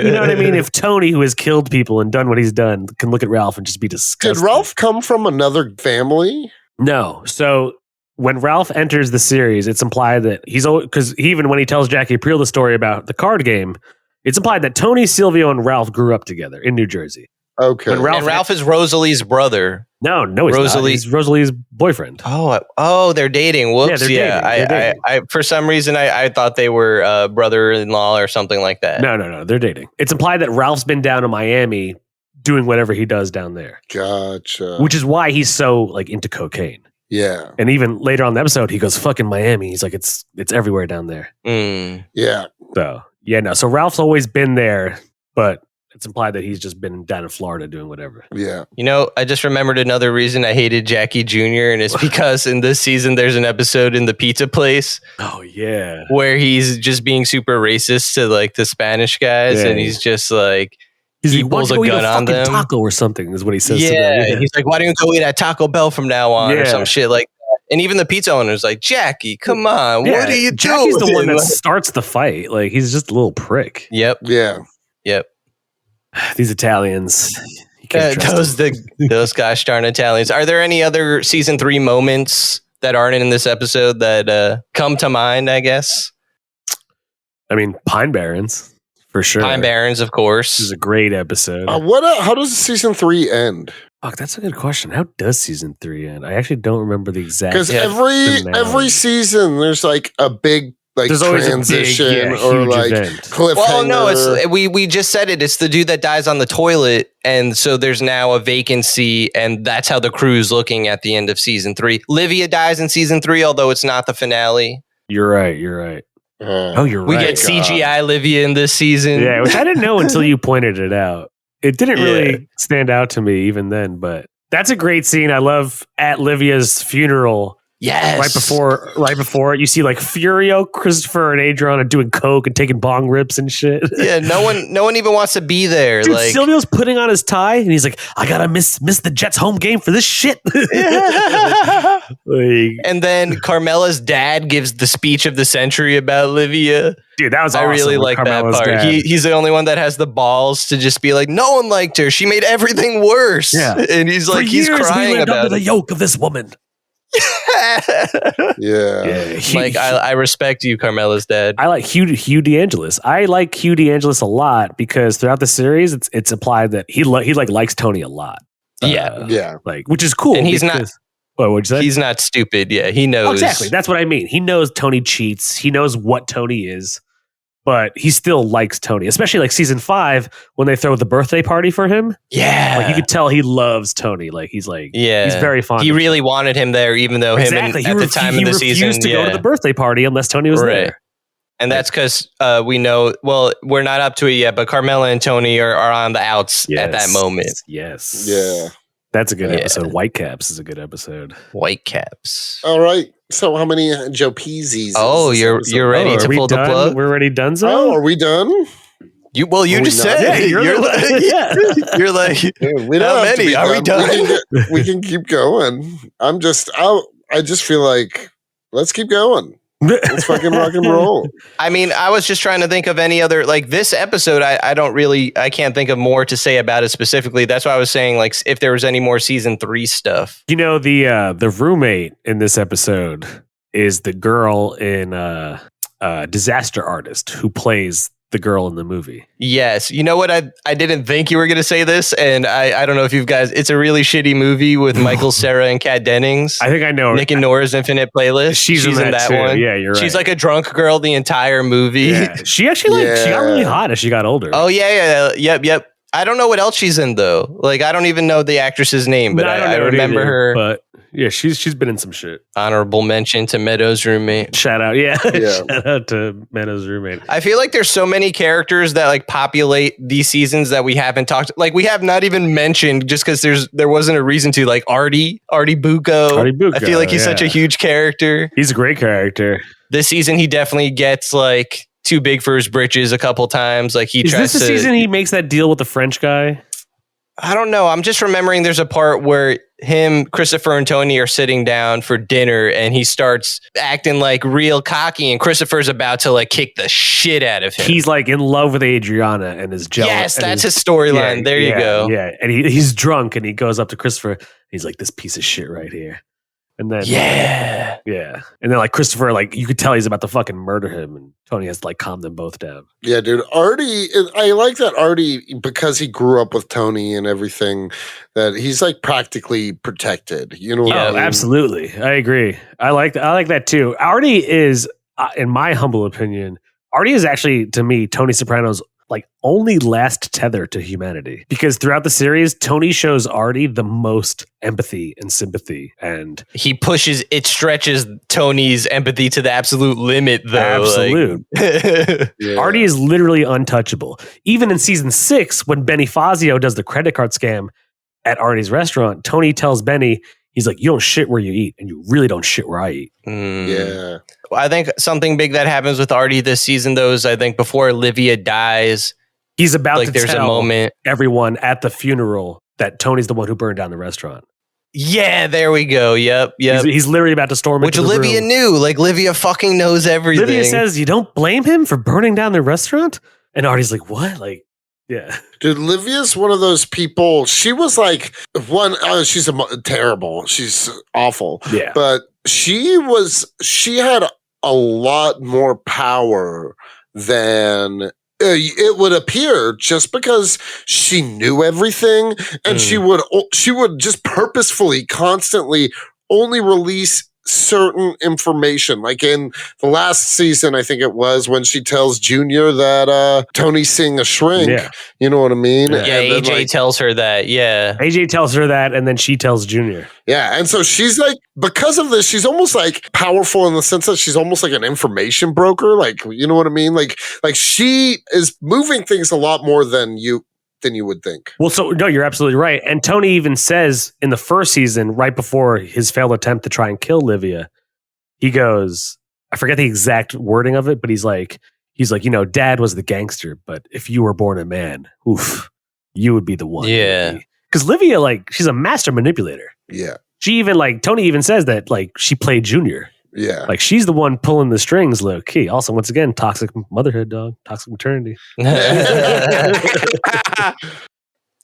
you know what I mean? If Tony, who has killed people and done what he's done, can look at Ralph and just be disgusted. Did Ralph come from another family? No. So when Ralph enters the series, it's implied that he's because even when he tells Jackie Aprile the story about the card game, it's implied that Tony, Silvio, and Ralph grew up together in New Jersey. Okay. When And Ralph is Rosalie's brother. No, he's Rosalie- not. He's Rosalie's boyfriend. Oh, they're dating. Whoops. Yeah, they're dating. I for some reason I thought they were brother-in-law or something like that. No, they're dating. It's implied that Ralph's been down in Miami doing whatever he does down there, Gotcha. which is why he's so like into cocaine. Yeah. And even later on in the episode, he goes, "Fucking Miami." He's like, "It's everywhere down there." Mm. Yeah. So yeah, no. So Ralph's always been there, but it's implied that he's just been down in Florida doing whatever. Yeah. I just remembered another reason I hated Jackie Jr. and it's because in this season there's an episode in the pizza place Oh yeah. where he's just being super racist to like the Spanish guys, Yeah, and he's just like, He's He like, "Why pulls don't a you go eat gun on fucking them. taco or something?" Is what he says. to yeah, them. he's like, why don't you go eat at Taco Bell from now on or Yeah. some shit like that. And even the pizza owner's like, Jackie, come on, Yeah, what are you Jackie's doing? the one that Like- starts the fight. Like he's just a little prick. Yep. Yeah. These Italians. You can't trust them. Those gosh darn Italians. Are there any other season 3 moments that aren't in this episode that come to mind, I guess? I mean, Pine Barrens for sure. Pine Barrens, of course. This is a great episode. How does season 3 end? Fuck, that's a good question. How does season 3 end? I actually don't remember the exact. Because Yeah. every season there's like a big like There's always transition a big, or huge like event. cliffhanger. Well, no, it's we just said it. It's the dude that dies on the toilet, and so there's now a vacancy, and that's how the crew's looking at the end of season 3. Livia dies in season 3, although it's not the finale. You're right. Oh, you're We right. get CGI Livia in this season. Yeah, which I didn't know until you pointed it out. It didn't really stand out to me even then, but that's a great scene. I love at Livia's funeral. Yes. Right before it, you see like Furio, Christopher, and Adrian are doing coke and taking bong rips and shit. Yeah, no one even wants to be there. Dude, like Silvio's putting on his tie and he's like, I gotta miss the Jets home game for this shit. And then Carmela's dad gives the speech of the century about Livia. Dude, that was awesome. I really like Carmela's that part. He's the only one that has the balls to just be like, no one liked her. She made everything worse. Yeah. And he's like, For he's years, crying we lived about under the yoke of this woman. Yeah. I respect you, Carmela's dad. I like Hugh DeAngelis. I like Hugh DeAngelis a lot because throughout the series, it's implied that he likes Tony a lot. Yeah. Like, which is cool. And he's not. What'd you say? He's not stupid. Yeah, he knows. Oh, exactly. That's what I mean. He knows Tony cheats. He knows what Tony is, but he still likes Tony, especially like season 5 when they throw the birthday party for him. Yeah. Like you could tell he loves Tony. Like he's very fond. He of really wanted him there, even though exactly. him at the time of the season. He refused to go to the birthday party unless Tony was there. And that's because we know, well, we're not up to it yet, but Carmela and Tony are on the outs at that moment. Yes. Yeah. That's a good episode. Whitecaps is a good episode. Whitecaps. All right. So how many Joe Peasies? Oh, you're ready to pull the plug? We're ready done, so? Oh, are we done? You just said yeah, you're like We don't how have to many? be Are we done? We can keep going. I just feel like let's keep going. Let's fucking rock and roll. I mean, I was just trying to think of any other, like this episode, I can't think of more to say about it specifically. That's why I was saying, like, if there was any more season 3 stuff. You know, the roommate in this episode is the girl in Disaster Artist who plays the girl in the movie. Yes. You know what? I didn't think you were going to say this, and I don't know if you guys, it's a really shitty movie with Michael Cera and Kat Dennings. I think I know. Nick and Nora's Infinite Playlist. She's in that too. one. Yeah, you're right. She's like a drunk girl the entire movie. Yeah. She actually she got really hot as she got older. Oh, yeah. Yep. I don't know what else she's in, though. Like, I don't even know the actress's name, but I remember her. But yeah, she's been in some shit. Honorable mention to Meadow's roommate. Shout out, yeah. Shout out to Meadow's roommate. I feel like there's so many characters that like populate these seasons that we haven't talked. Like we have not even mentioned just because there wasn't a reason to. Like Artie Bucco. I feel like he's such a huge character. He's a great character. This season, he definitely gets like too big for his britches a couple times. Like is this the season he makes that deal with the French guy? I don't know. I'm just remembering there's a part where him, Christopher, and Tony are sitting down for dinner and he starts acting like real cocky and Christopher's about to like kick the shit out of him. He's like in love with Adriana and is jealous. Yes, that's his storyline. Yeah, there you go. Yeah. And he's drunk and he goes up to Christopher. He's like, this piece of shit right here. And then yeah. And then like Christopher, like you could tell he's about to fucking murder him and Tony has to like calm them both down. Yeah, dude. Artie, I like that Artie because he grew up with Tony and everything, that he's like practically protected. You know what I mean? Absolutely. I agree. I like that too. Artie is, in my humble opinion, Artie is actually, to me, Tony Soprano's like only last tether to humanity, because throughout the series, Tony shows Artie the most empathy and sympathy, and it stretches Tony's empathy to the absolute limit, though. Absolute. Artie is literally untouchable. Even in season 6, when Benny Fazio does the credit card scam at Artie's restaurant, Tony tells Benny, he's like, you don't shit where you eat, and you really don't shit where I eat. Yeah. I think something big that happens with Artie this season, though, is I think before Olivia dies, he's about to there's tell a moment. Everyone at the funeral that Tony's the one who burned down the restaurant. Yeah, there we go. Yep. He's literally about to storm into the room. Which Olivia knew. Like, Olivia fucking knows everything. Olivia says, you don't blame him for burning down the restaurant? And Artie's like, what? Like, yeah. Dude, Livia's one of those people. She was like she's terrible. She's awful. Yeah. But she had a lot more power than it would appear, just because she knew everything and she would just purposefully, constantly only release certain information. Like in the last season, I think it was when she tells Junior that Tony's seeing a shrink. Yeah. You know what I mean? Yeah, And AJ tells her that. Yeah. AJ tells her that, and then she tells Junior. Yeah, and so she's like, because of this, she's almost like powerful in the sense that she's almost like an information broker. Like, you know what I mean? Like she is moving things a lot more than you would think. Well, so no, you're absolutely right. And Tony even says in the first season, right before his failed attempt to try and kill Livia, he goes, I forget the exact wording of it, but he's like, Dad was the gangster, but if you were born a man, oof, you would be the one. Yeah. Because Livia, like, she's a master manipulator. Yeah. She even, like, Tony even says that, like, she played Junior. Yeah. Like, she's the one pulling the strings low key. Also, once again, toxic motherhood, dog. Toxic maternity.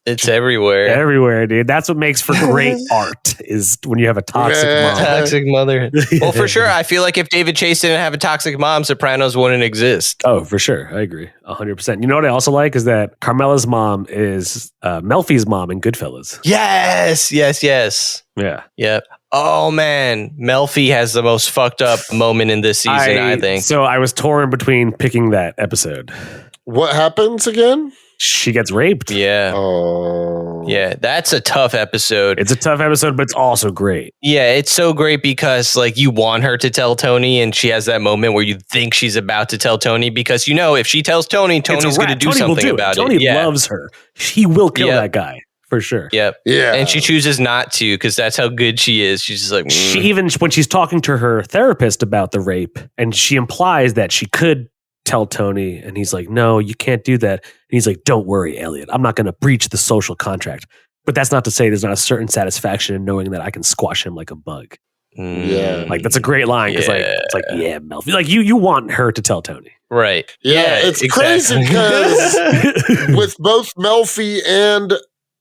It's everywhere. Everywhere, dude. That's what makes for great art, is when you have a toxic mom. Toxic mother. Well, for sure. I feel like if David Chase didn't have a toxic mom, Sopranos wouldn't exist. Oh, for sure. I agree. 100%. You know what I also like is that Carmela's mom is Melfi's mom in Goodfellas. Yes. Yeah. Yep. Oh, man. Melfi has the most fucked up moment in this season, I think. So I was torn between picking that episode. What happens again? She gets raped. Yeah. Oh. Yeah, that's a tough episode. It's a tough episode, but it's also great. Yeah, it's so great because like you want her to tell Tony, and she has that moment where you think she's about to tell Tony because you know if she tells Tony, Tony's going to do something about it. Tony loves her. He will kill that guy for sure. Yep. Yeah. And she chooses not to because that's how good she is. She's just like she even when she's talking to her therapist about the rape, and she implies that she could tell Tony, and he's like, no, you can't do that. And he's like, don't worry, Elliot, I'm not going to breach the social contract. But that's not to say there's not a certain satisfaction in knowing that I can squash him like a bug. Yeah. Like that's a great line because like it's like, yeah, Melfi, like you want her to tell Tony. Right. Yeah, it's crazy because with both Melfi and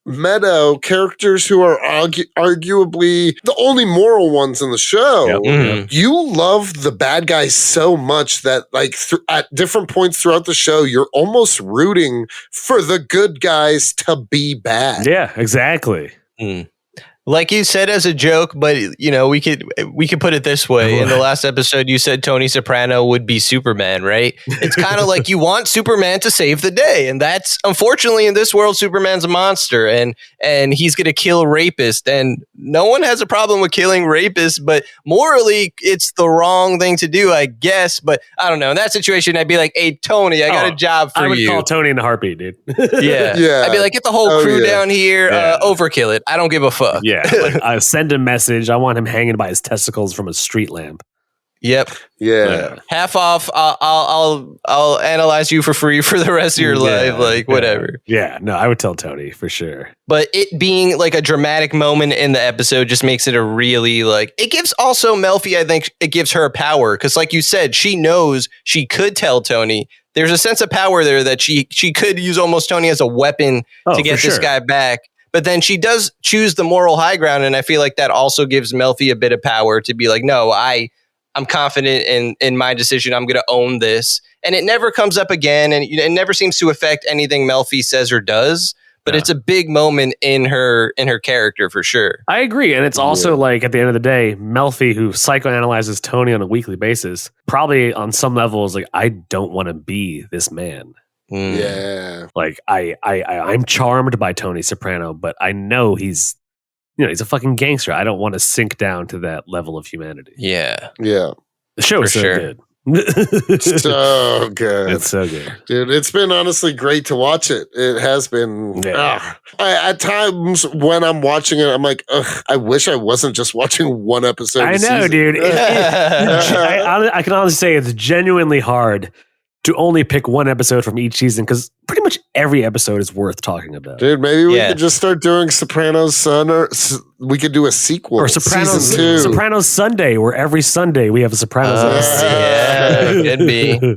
Meadow, characters who are arguably the only moral ones in the show, you love the bad guys so much that like at different points throughout the show, you're almost rooting for the good guys to be bad. Yeah, exactly. Like you said as a joke, but you know, we could put it this way. In the last episode, you said Tony Soprano would be Superman, right? It's kind of like you want Superman to save the day. And that's unfortunately in this world, Superman's a monster and he's gonna kill rapists. And no one has a problem with killing rapists, but morally it's the wrong thing to do, I guess. But I don't know. In that situation, I'd be like, hey Tony, I got a job for you. I would call Tony in a heartbeat, dude. Yeah. I'd be like, get the whole crew down here, overkill it. I don't give a fuck. Yeah. Like, I send a message. I want him hanging by his testicles from a street lamp. Yep. Yeah. Half off. I'll analyze you for free for the rest of your life. Like whatever. Yeah. No, I would tell Tony for sure. But it being like a dramatic moment in the episode just makes it a really like. It gives also Melfi. I think it gives her power because, like you said, she knows she could tell Tony. There's a sense of power there that she could use almost Tony as a weapon to get this guy back. But then she does choose the moral high ground, and I feel like that also gives Melfi a bit of power to be like, no, I'm confident in my decision. I'm going to own this. And it never comes up again, and it never seems to affect anything Melfi says or does. But it's a big moment in her character for sure. I agree. And it's also like at the end of the day, Melfi, who psychoanalyzes Tony on a weekly basis, probably on some level is like, I don't want to be this man. Yeah. Like I'm charmed by Tony Soprano, but I know he's a fucking gangster. I don't want to sink down to that level of humanity. Yeah. Yeah. The show is so good. So good. It's so good. Dude, it's been honestly great to watch it. It has been. At times when I'm watching it, I'm like, ugh, I wish I wasn't just watching one episode. I know, dude. I can honestly say it's genuinely hard to only pick one episode from each season because pretty much every episode is worth talking about. Dude, maybe we could just start doing Sopranos Sun, or we could do a sequel. Or Sopranos, Season 2. Sopranos Sunday, where every Sunday we have a Sopranos episode. Yeah, could be.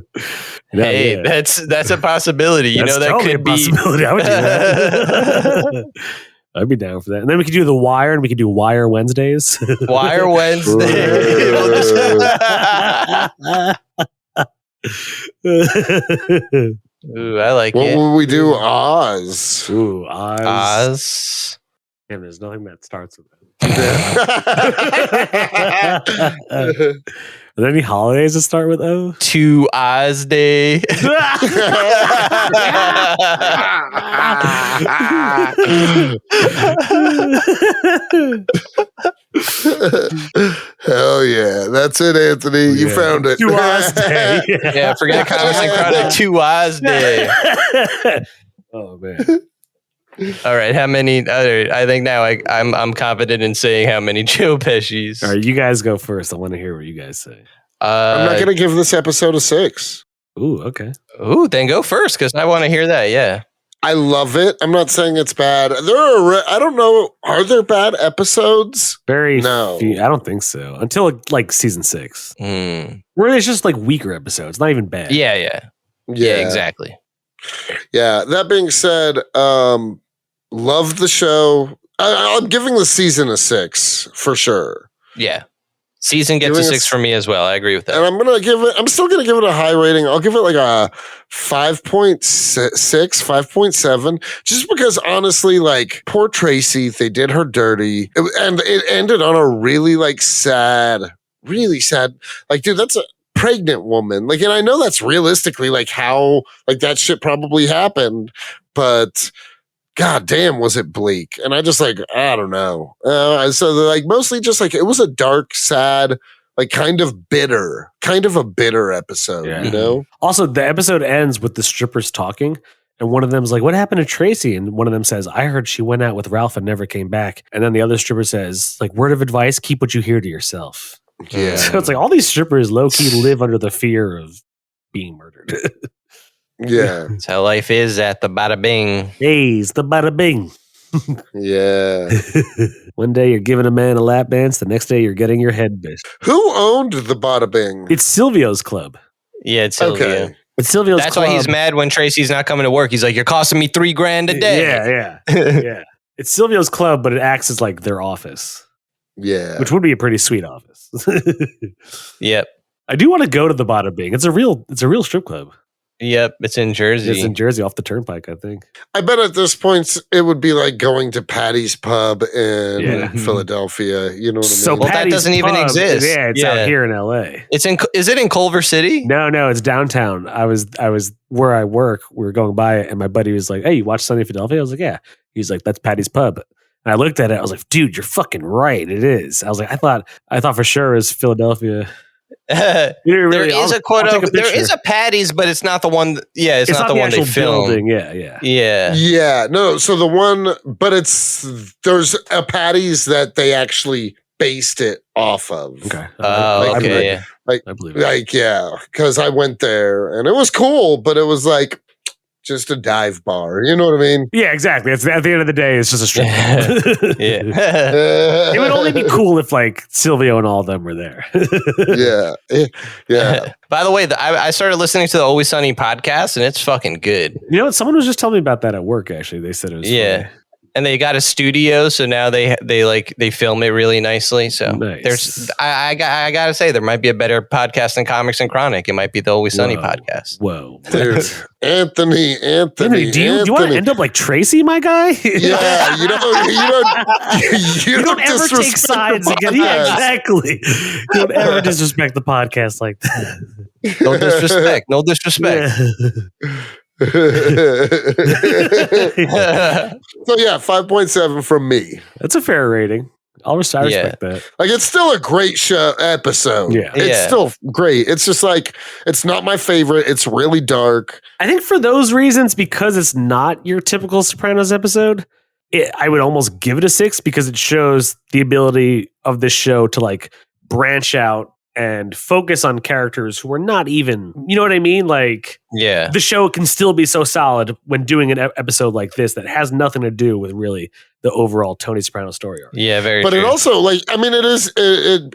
Hey, that's a possibility. You That's know, that totally could a be. possibility. I would do that. I'd be down for that. And then we could do The Wire, and we could do Wire Wednesdays. Wire Wednesday. Ooh, I like what it. will we do? Oz. Ooh, Oz. Oz. Damn, there's nothing that starts with that. Are there any holidays that start with O? 2 Oz Day. Hell yeah. That's it, Anthony. You found it. 2 Oz Day. Yeah, forget Comics and Chronic. 2 Oz Day. Oh, man. All right, how many? I think now I'm confident in saying how many Joe Pesci's. All right, you guys go first. I want to hear what you guys say. I'm not going to give this episode a 6. Ooh, okay. Ooh, then go first because I want to hear that. Yeah. I love it. I'm not saying it's bad. I don't know. Are there bad episodes? No. I don't think so. Until like season 6. Where it's just like weaker episodes. Not even bad. Yeah, exactly. Yeah. That being said, love the show. I'm giving the season a 6 for sure. Yeah. Season gets a 6 for me as well. I agree with that. And I'm still gonna give it a high rating. I'll give it like a 5.6, 5.7, just because honestly, like poor Tracee, they did her dirty. And it ended on a really sad. Like, dude, that's a pregnant woman. Like, and I know that's realistically like how like that shit probably happened, but God damn, was it bleak? And I just like, I don't know. So like mostly just like, it was a dark, sad, like kind of a bitter episode, you know? Also, the episode ends with the strippers talking. And one of them's like, what happened to Tracee? And one of them says, I heard she went out with Ralph and never came back. And then the other stripper says, like, word of advice, keep what you hear to yourself. Yeah. So it's like all these strippers low-key live under the fear of being murdered. Yeah. That's how life is at the Bada Bing. Hey, it's the Bada Bing. Yeah. One day you're giving a man a lap dance. The next day you're getting your head bished. Who owned the Bada Bing? It's Silvio's club. Yeah, it's Silvio. Okay. It's Silvio's That's club. why he's mad when Tracee's not coming to work. He's like, you're costing me $3,000 a day. Yeah. It's Silvio's club, but it acts as like their office. Yeah. Which would be a pretty sweet office. Yep. I do want to go to the Bada Bing. It's a real strip club. Yep, it's in Jersey. It's in Jersey off the turnpike, I think. I bet at this point it would be like going to Patty's Pub in Philadelphia. You know what I mean? So well, Patty's that doesn't even Pub, exist. Yeah, it's out here in LA. Is it in Culver City? No, it's downtown. I was where I work. We were going by it, and my buddy was like, "Hey, you watch Sunny Philadelphia?" I was like, "Yeah." He's like, "That's Patty's Pub." And I looked at it. I was like, "Dude, you're fucking right. It is." I was like, I thought for sure it was Philadelphia. There is a Patty's, but it's not the one. It's not the one they filmed. Yeah. No. So the one, but there's a Patty's that they actually based it off of. Okay. Okay. I believe it. Like, yeah, because I went there and it was cool, but it was like just a dive bar. You know what I mean? Yeah, exactly. It's at the end of the day, it's just a strip club. Yeah. It would only be cool if like Silvio and all of them were there. Yeah. By the way, I started listening to the Always Sunny podcast, and it's fucking good. You know what? Someone was just telling me about that at work. Actually, they said it was funny. And they got a studio, so now they film it really nicely. So nice. I gotta say, there might be a better podcast than Comics and Chronic. It might be the Always Sunny podcast. Whoa, dude. Anthony, do you want to end up like Tracee, my guy? Yeah, you don't ever take sides again. Yeah, exactly. You don't ever disrespect the podcast like that. No disrespect. No disrespect. So yeah, 5.7 from me. That's a fair rating. I respect that. Like, it's still a great show episode. Yeah. It's still great. It's just like, it's not my favorite. It's really dark. I think for those reasons, because it's not your typical Sopranos episode, I would almost give it a 6 because it shows the ability of this show to like branch out and focus on characters who are not even, you know what I mean? Like, the show can still be so solid when doing an episode like this that has nothing to do with really the overall Tony Soprano story arc. Yeah, very But true. it also, like, I mean, it is,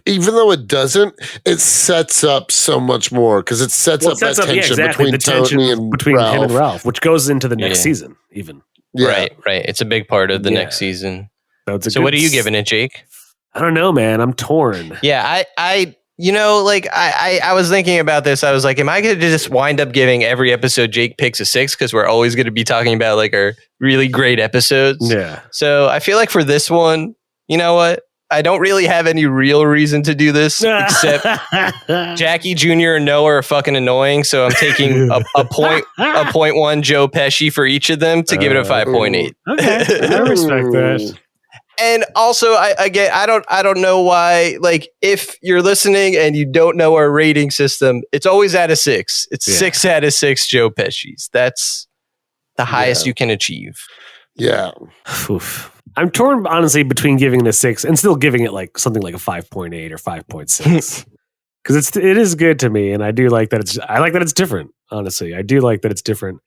even though it doesn't, it sets up so much more because it sets up that tension between Tony and between Ralph. him and Ralph, which goes into the next season, even. Yeah. Right. It's a big part of the next season. So what are you giving it, Jake? I don't know, man. I'm torn. Yeah, I was thinking about this. I was like, am I going to just wind up giving every episode Jake picks a 6 because we're always going to be talking about like our really great episodes? Yeah. So I feel like for this one, you know what? I don't really have any real reason to do this except Jackie Jr. and Noah are fucking annoying. So I'm taking a 0.1 Joe Pesci for each of them to give it a 5.8. Okay, I respect that. And also, I don't know why. Like, if you're listening and you don't know our rating system, it's always out of 6. It's 6 out of 6 Joe Pesci's. That's the highest you can achieve. Yeah. Oof. I'm torn, honestly, between giving it a 6 and still giving it like something like a 5.8 or 5.6. Because it is good to me, and I do like that I like that it's different. Honestly, I do like that it's different.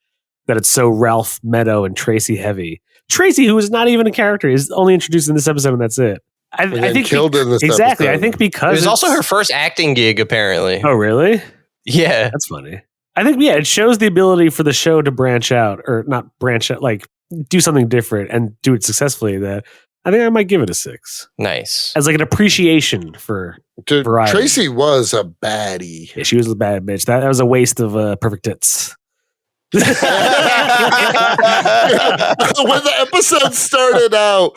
That it's so Ralph, Meadow, and Tracee heavy. Tracee, who is not even a character, is only introduced in this episode, and that's it. I think killed in this exactly. episode. I think because It was also her first acting gig, apparently. Oh, really? Yeah, That's funny. I think it shows the ability for the show to branch out, or not branch out, like do something different and do it successfully. That I think I might give it a 6 nice. as like an appreciation for Dude, variety. Tracee was a baddie. Yeah, she was a bad bitch. That was a waste of perfect tits. When the episode started out,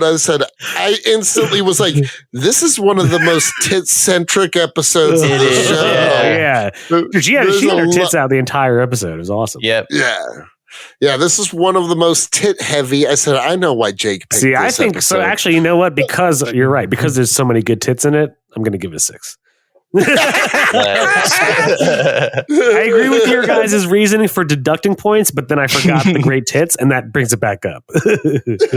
I said, I instantly was like, this is one of the most tit-centric episodes of It the is, show. Yeah. Dude, she had her tits out the entire episode. It was awesome. Yep. Yeah, this is one of the most tit-heavy. I said, I know why Jake picked See, I this think episode. so. Actually, you know what? Because you're right. Because there's so many good tits in it, I'm going to give it a 6. I agree with your guys' reasoning for deducting points, but then I forgot the great tits, and that brings it back up. It's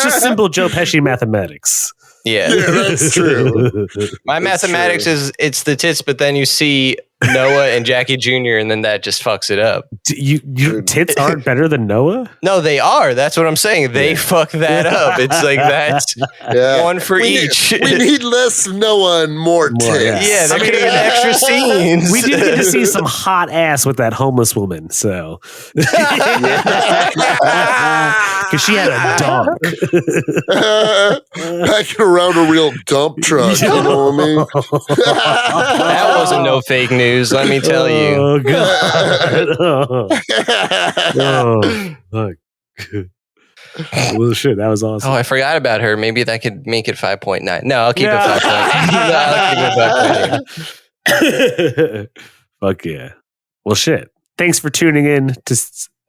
just simple Joe Pesci mathematics. Yeah. Yeah, that's true. My mathematics is it's the tits, but then you see Noah and Jackie Jr. and then that just fucks it up. You tits aren't better than Noah? No, they are. That's what I'm saying. They fuck that up. It's like that's one for each. We need less Noah and more tits. Yeah, there could have been extra scenes. We did get to see some hot ass with that homeless woman, so because she had a dunk. Packing around a real dump truck. You know what I mean? That wasn't no fake news, let me tell you. Oh god. Fuck. Well, shit, that was awesome. Oh, I forgot about her. Maybe that could make it 5.9. No, I'll keep it 5.9. Fuck yeah. Well, shit. Thanks for tuning in to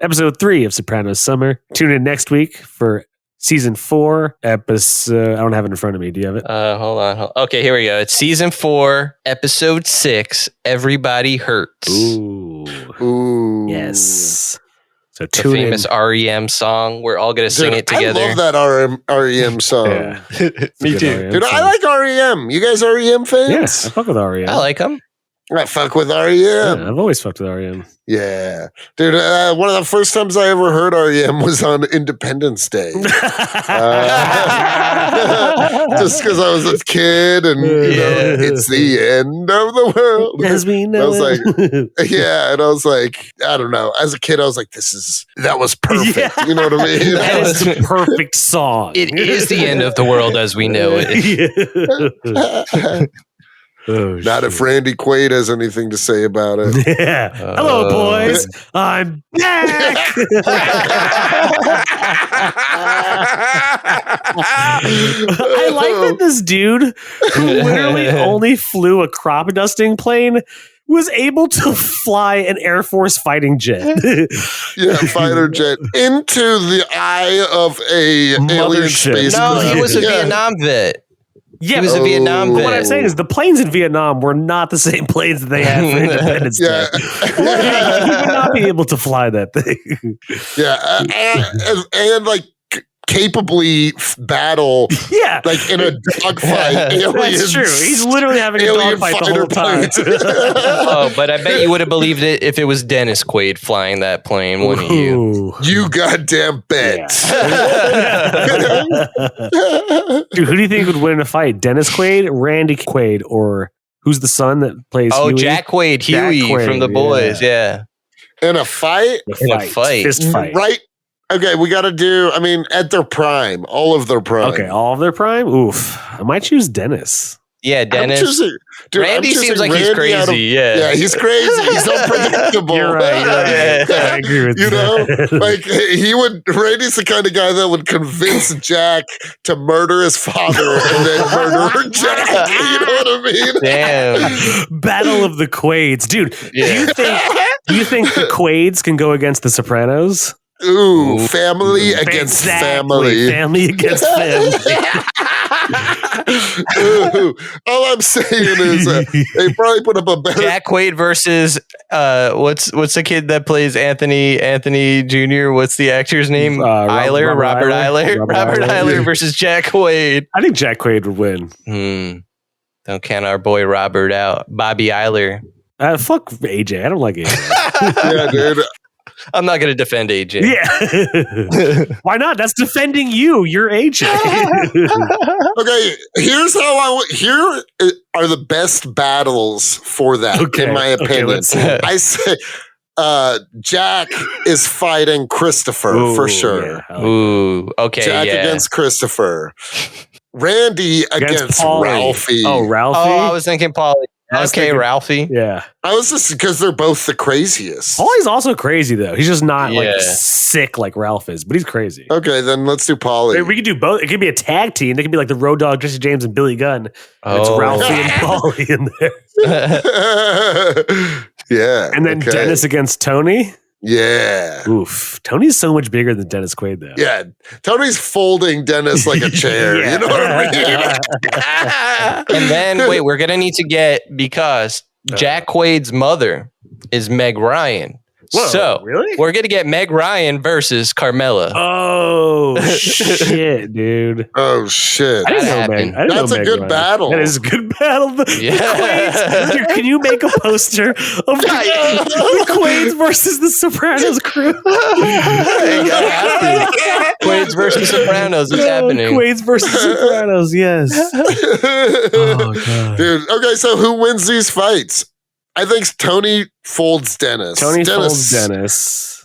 episode 3 of Sopranos Summer. Tune in next week for season 4 episode. I don't have it in front of me. Do you have it? Hold on. Okay, here we go. It's season 4, episode 6. Everybody Hurts. Ooh. Yes. So The tune famous in. REM song. We're all gonna sing it together. I love that REM song. Yeah. Me too. REM Dude, song. I like REM. You guys REM fans? Yes, I fuck with REM. I like them. I fuck with REM. Yeah, I've always fucked with REM. Yeah. Dude, one of the first times I ever heard REM was on Independence Day. Just because I was a kid and, you know, it's the end of the world. As we know. I was like, yeah. And I was like, I don't know. As a kid, I was like, that was perfect. Yeah. You know what I mean? That is the perfect song. It is the end of the world as we know it. Oh, Not if Randy Quaid has anything to say about it. Yeah. Hello, boys. I'm back. I like that this dude who literally only flew a crop dusting plane was able to fly an Air Force fighting jet. Yeah, fighter jet into the eye of a alien Mothership. space. No, he was a Yeah. Vietnam vet. Yeah, He was a Vietnam but what I'm vet. saying is the planes in Vietnam were not the same planes that they had for Independence Day. Yeah. He would not be able to fly that thing. Yeah, and like capably battle Yeah. like in a dogfight. That's true. He's literally having a alien dogfight the whole time. Oh, but I bet you would have believed it if it was Dennis Quaid flying that plane, wouldn't you? Ooh. You goddamn bet. Dude, who do you think would win a fight? Dennis Quaid, Randy Quaid, or who's the son that plays Oh, Huey? Jack Quaid, Jack Huey Quaid, from The Boys, yeah. In a fight? In a fight. Fist fight. Right. Okay, we got to do, I mean, at their prime, all of their prime. Okay, all of their prime? Oof. I might choose Dennis. Yeah, Dennis. Dude, Randy seems like he's crazy. Yeah, he's crazy. He's unpredictable. You're right. I agree with that. Randy's the kind of guy that would convince Jack to murder his father and then murder Jack. You know what I mean? Damn. Battle of the Quades. Dude, do you think the Quades can go against the Sopranos? Ooh, family against family. Family against family. Ooh, all I'm saying is they probably put up a better Jack Quaid versus what's the kid that plays Anthony Jr.? What's the actor's name? Robert Eiler versus Jack Quaid. I think Jack Quaid would win. Don't count our boy Robert out. Bobby Eiler. Fuck AJ. I don't like AJ. Yeah, dude. I'm not going to defend AJ. Yeah. Why not? That's defending you. You're AJ. Okay, here are the best battles for that, in my opinion. I say Jack is fighting Christopher for sure. Yeah, Ooh, okay. Jack against Christopher. Randy against Ralphie. Oh, Ralphie? Oh, I was thinking Paulie. Okay, Ralphie. Yeah. I was just because they're both the craziest. Paulie's also crazy though. He's just not like sick like Ralph is, but he's crazy. Okay, then let's do Paulie. We could do both. It could be a tag team. It could be like the Road Dogg, Jesse James, and Billy Gunn. It's Ralphie and Paulie in there. Yeah. And then Dennis against Tony. Yeah. Oof. Tony's so much bigger than Dennis Quaid though. Yeah. Tony's folding Dennis like a chair. You know what I mean? And then, wait, we're going to need to get, because Jack Quaid's mother is Meg Ryan. Whoa, so really? We're going to get Meg Ryan versus Carmela. Oh, shit, dude. Oh, shit. I didn't know That's a good battle. That is a good battle. Yeah. Quaid's, dude, can you make a poster of the Quaid's versus the Sopranos crew? Quaid's versus Sopranos is happening. Quaid's versus Sopranos, yes. Oh, God. Dude, okay, so who wins these fights? I think Tony folds Dennis. Folds Dennis.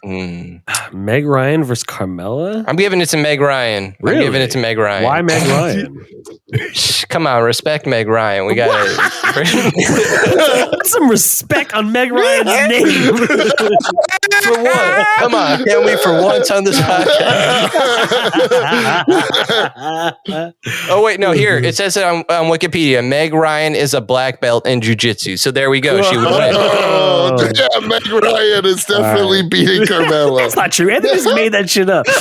Meg Ryan versus Carmela? I'm giving it to Meg Ryan. Really? I'm giving it to Meg Ryan. Why Meg Ryan? Come on, respect Meg Ryan. We got Put some respect on Meg Ryan's name. For one. Come on. Can we for once on this podcast? Oh, wait. No, here. It says it on Wikipedia. Meg Ryan is a black belt in jiu-jitsu. So there we go. She would win. Yeah, Meg Ryan is definitely beating Carmela. That's not true. Anthony just made that shit up. Of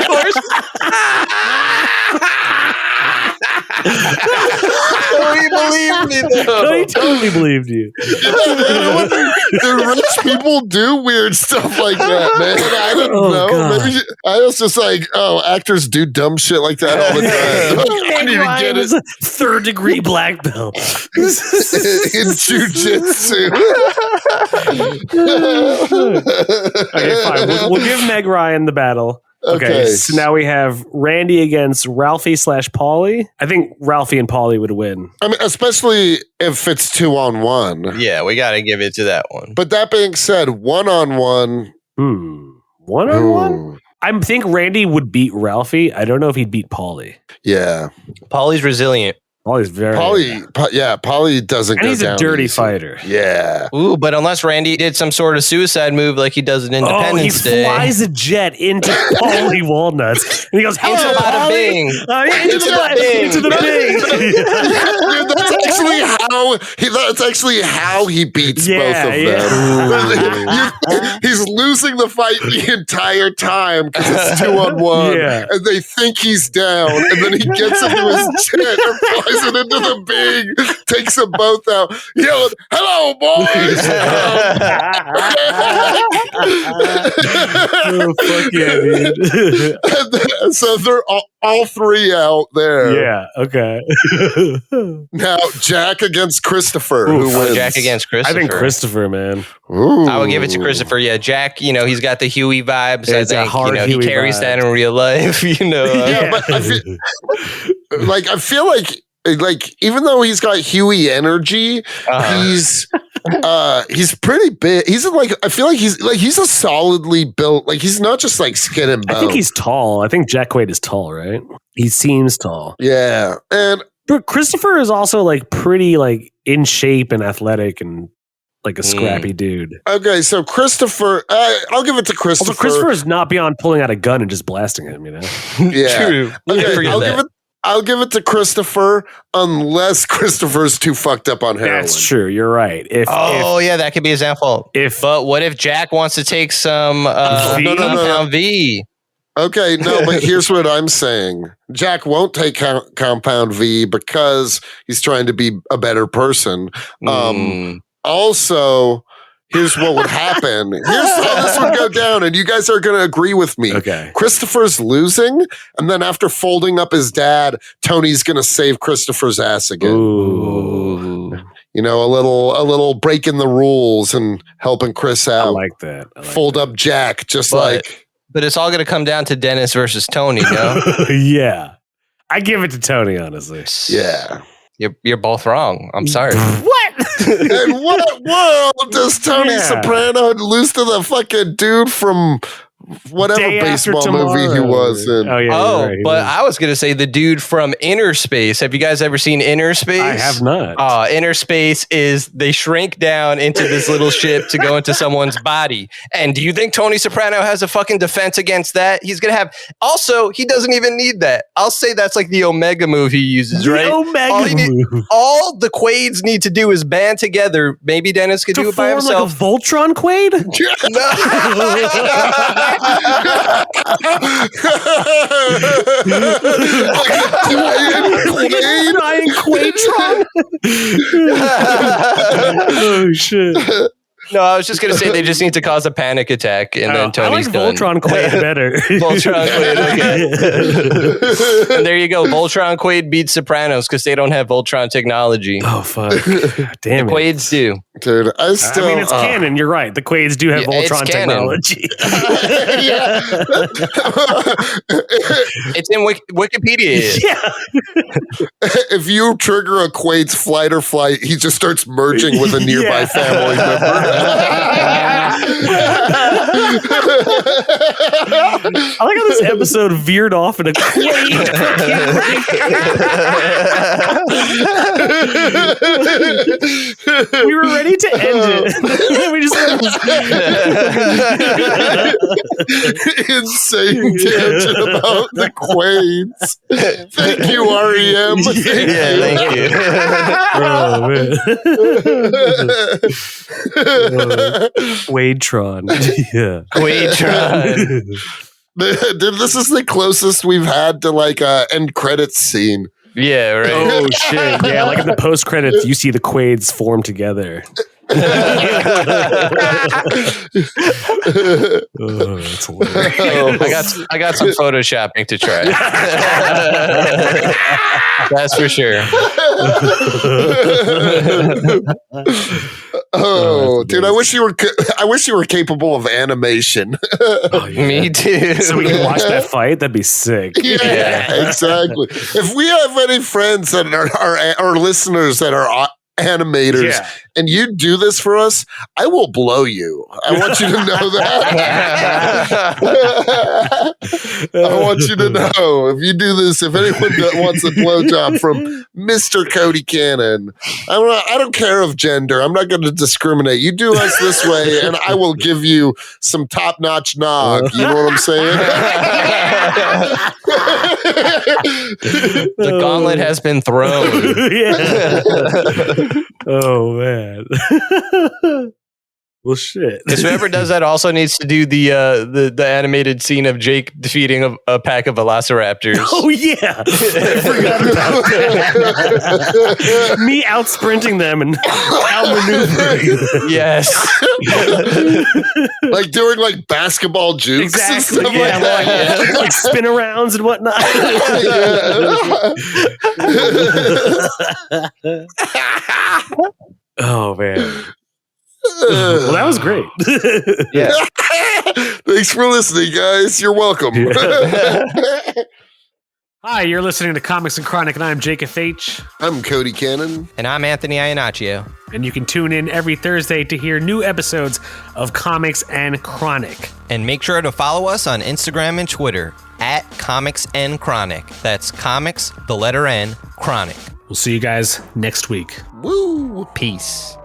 course. He believed me, though. No, he totally believed you. The rich people do weird stuff like that, man. I don't know. God. Maybe I was just like, actors do dumb shit like that all the time. I need to get it. A third-degree black belt in jujitsu. Okay, fine. We'll give Meg Ryan the battle. Okay, so now we have Randy against Ralphie / Paulie. I think Ralphie and Paulie would win. I mean, especially if it's 2-on-1. Yeah, we got to give it to that one. But that being said, 1-on-1. 1-on-1? I think Randy would beat Ralphie. I don't know if he'd beat Paulie. Yeah. Paulie's resilient. Paulie's very... Paulie doesn't go down. And he's a dirty fighter. Yeah. Ooh, but unless Randy did some sort of suicide move like he does in Independence Day. He flies a jet into Paulie Walnuts. And he goes, hello, Bada bing. Into the bing. Dude, that's actually how he beats both of them. He's losing the fight the entire time because it's 2-on-1. Yeah. And they think he's down. And then he gets into his jet and flies it into the bing, takes them both out, yelling, "Hello, boys!" Oh, fuck yeah, dude. So they're all three out there. Yeah, okay. Now, Jack against Christopher. Who wins? Jack against Christopher. I think Christopher, man. Ooh. I would give it to Christopher. Yeah, Jack, he's got the Huey vibes. Yeah, I think, he carries that in real life, Yeah, but I feel like even though he's got Huey energy, he's pretty big. I feel like he's a solidly built, like he's not just like skin and bone. I think he's tall. I think Jack Quaid is tall, right? He seems tall. Yeah. And But Christopher is also like pretty like in shape and athletic and like a scrappy dude. Okay, so Christopher, I'll give it to Christopher. Also, Christopher is not beyond pulling out a gun and just blasting him, you know? Yeah. True. Okay, I'll give it to Christopher unless Christopher's too fucked up on heroin. That's true. You're right. Yeah, that could be his downfall. But what if Jack wants to take some Compound V? Okay, no, but here's what I'm saying. Jack won't take Compound V because he's trying to be a better person. Also, here's what would happen. Here's how this would go down, and you guys are going to agree with me. Okay. Christopher's losing, and then after folding up his dad, Tony's going to save Christopher's ass again. Ooh. You know, a little breaking the rules and helping Chris out. I like that. Fold up Jack, But it's all going to come down to Dennis versus Tony, no? Yeah. I give it to Tony, honestly. Yeah. You're both wrong. I'm sorry. What? In what world does Tony Soprano lose to the fucking dude from whatever baseball movie he was in? Oh, yeah. But I was going to say the dude from Inner Space. Have you guys ever seen Inner Space? I have not. Inner Space is they shrink down into this little ship to go into someone's body. And do you think Tony Soprano has a fucking defense against that? He's going to have. Also, he doesn't even need that. I'll say that's like the Omega move he uses, right? All the Quades need to do is band together. Maybe Dennis could do it by himself. Like a Voltron Quade? Giant Quadetron? Oh shit. No, I was just going to say they just need to cause a panic attack and then Tony's done. Voltron Quade better. Voltron Quade, okay. And there you go. Voltron Quade beats Sopranos because they don't have Voltron technology. Oh, fuck. Damn the Quades do. Dude, I mean, it's canon. You're right. The Quades do have Voltron technology. It's in Wikipedia. Yeah. If you trigger a Quade's flight or flight, he just starts merging with a nearby family member. I like how this episode veered off in a Quade. We were ready to end it. We just insane tangent about the Quades. Thank you, REM. Thank you. Oh, man. Quadetron. Yeah. Quadetron. Dude, this is the closest we've had to like a end credits scene. Yeah, right. Oh shit! Yeah, like in the post credits, you see the Quades form together. Oh, that's hilarious. I got some photoshopping to try. That's for sure. Oh, dude! I wish you were capable of animation. Oh, yeah. Me too. So we can watch that fight. That'd be sick. Yeah, exactly. If we have any friends that are listeners that are animators, and you do this for us, I will blow you. I want you to know that. I want you to know if you do this, if anyone wants a blowjob from Mr. Cody Cannon, I don't care of gender. I'm not going to discriminate. You do us this way, and I will give you some top-notch nog. You know what I'm saying? The gauntlet has been thrown. Oh man. Well, shit. Because whoever does that also needs to do the animated scene of Jake defeating a pack of velociraptors. Oh yeah, I forgot about that. Me out sprinting them and outmaneuvering. Yes, like doing like basketball jukes, exactly. And stuff Like spin arounds and whatnot. Oh man. Well, that was great. Yeah. Thanks for listening, guys. You're welcome. Yeah. Hi, you're listening to Comics and Chronic, and I'm Jake FH. I'm Cody Cannon. And I'm Anthony Iannaccio. And you can tune in every Thursday to hear new episodes of Comics and Chronic. And make sure to follow us on Instagram and Twitter @Comics and Chronic. That's comics, the letter N, Chronic. We'll see you guys next week. Woo! Peace.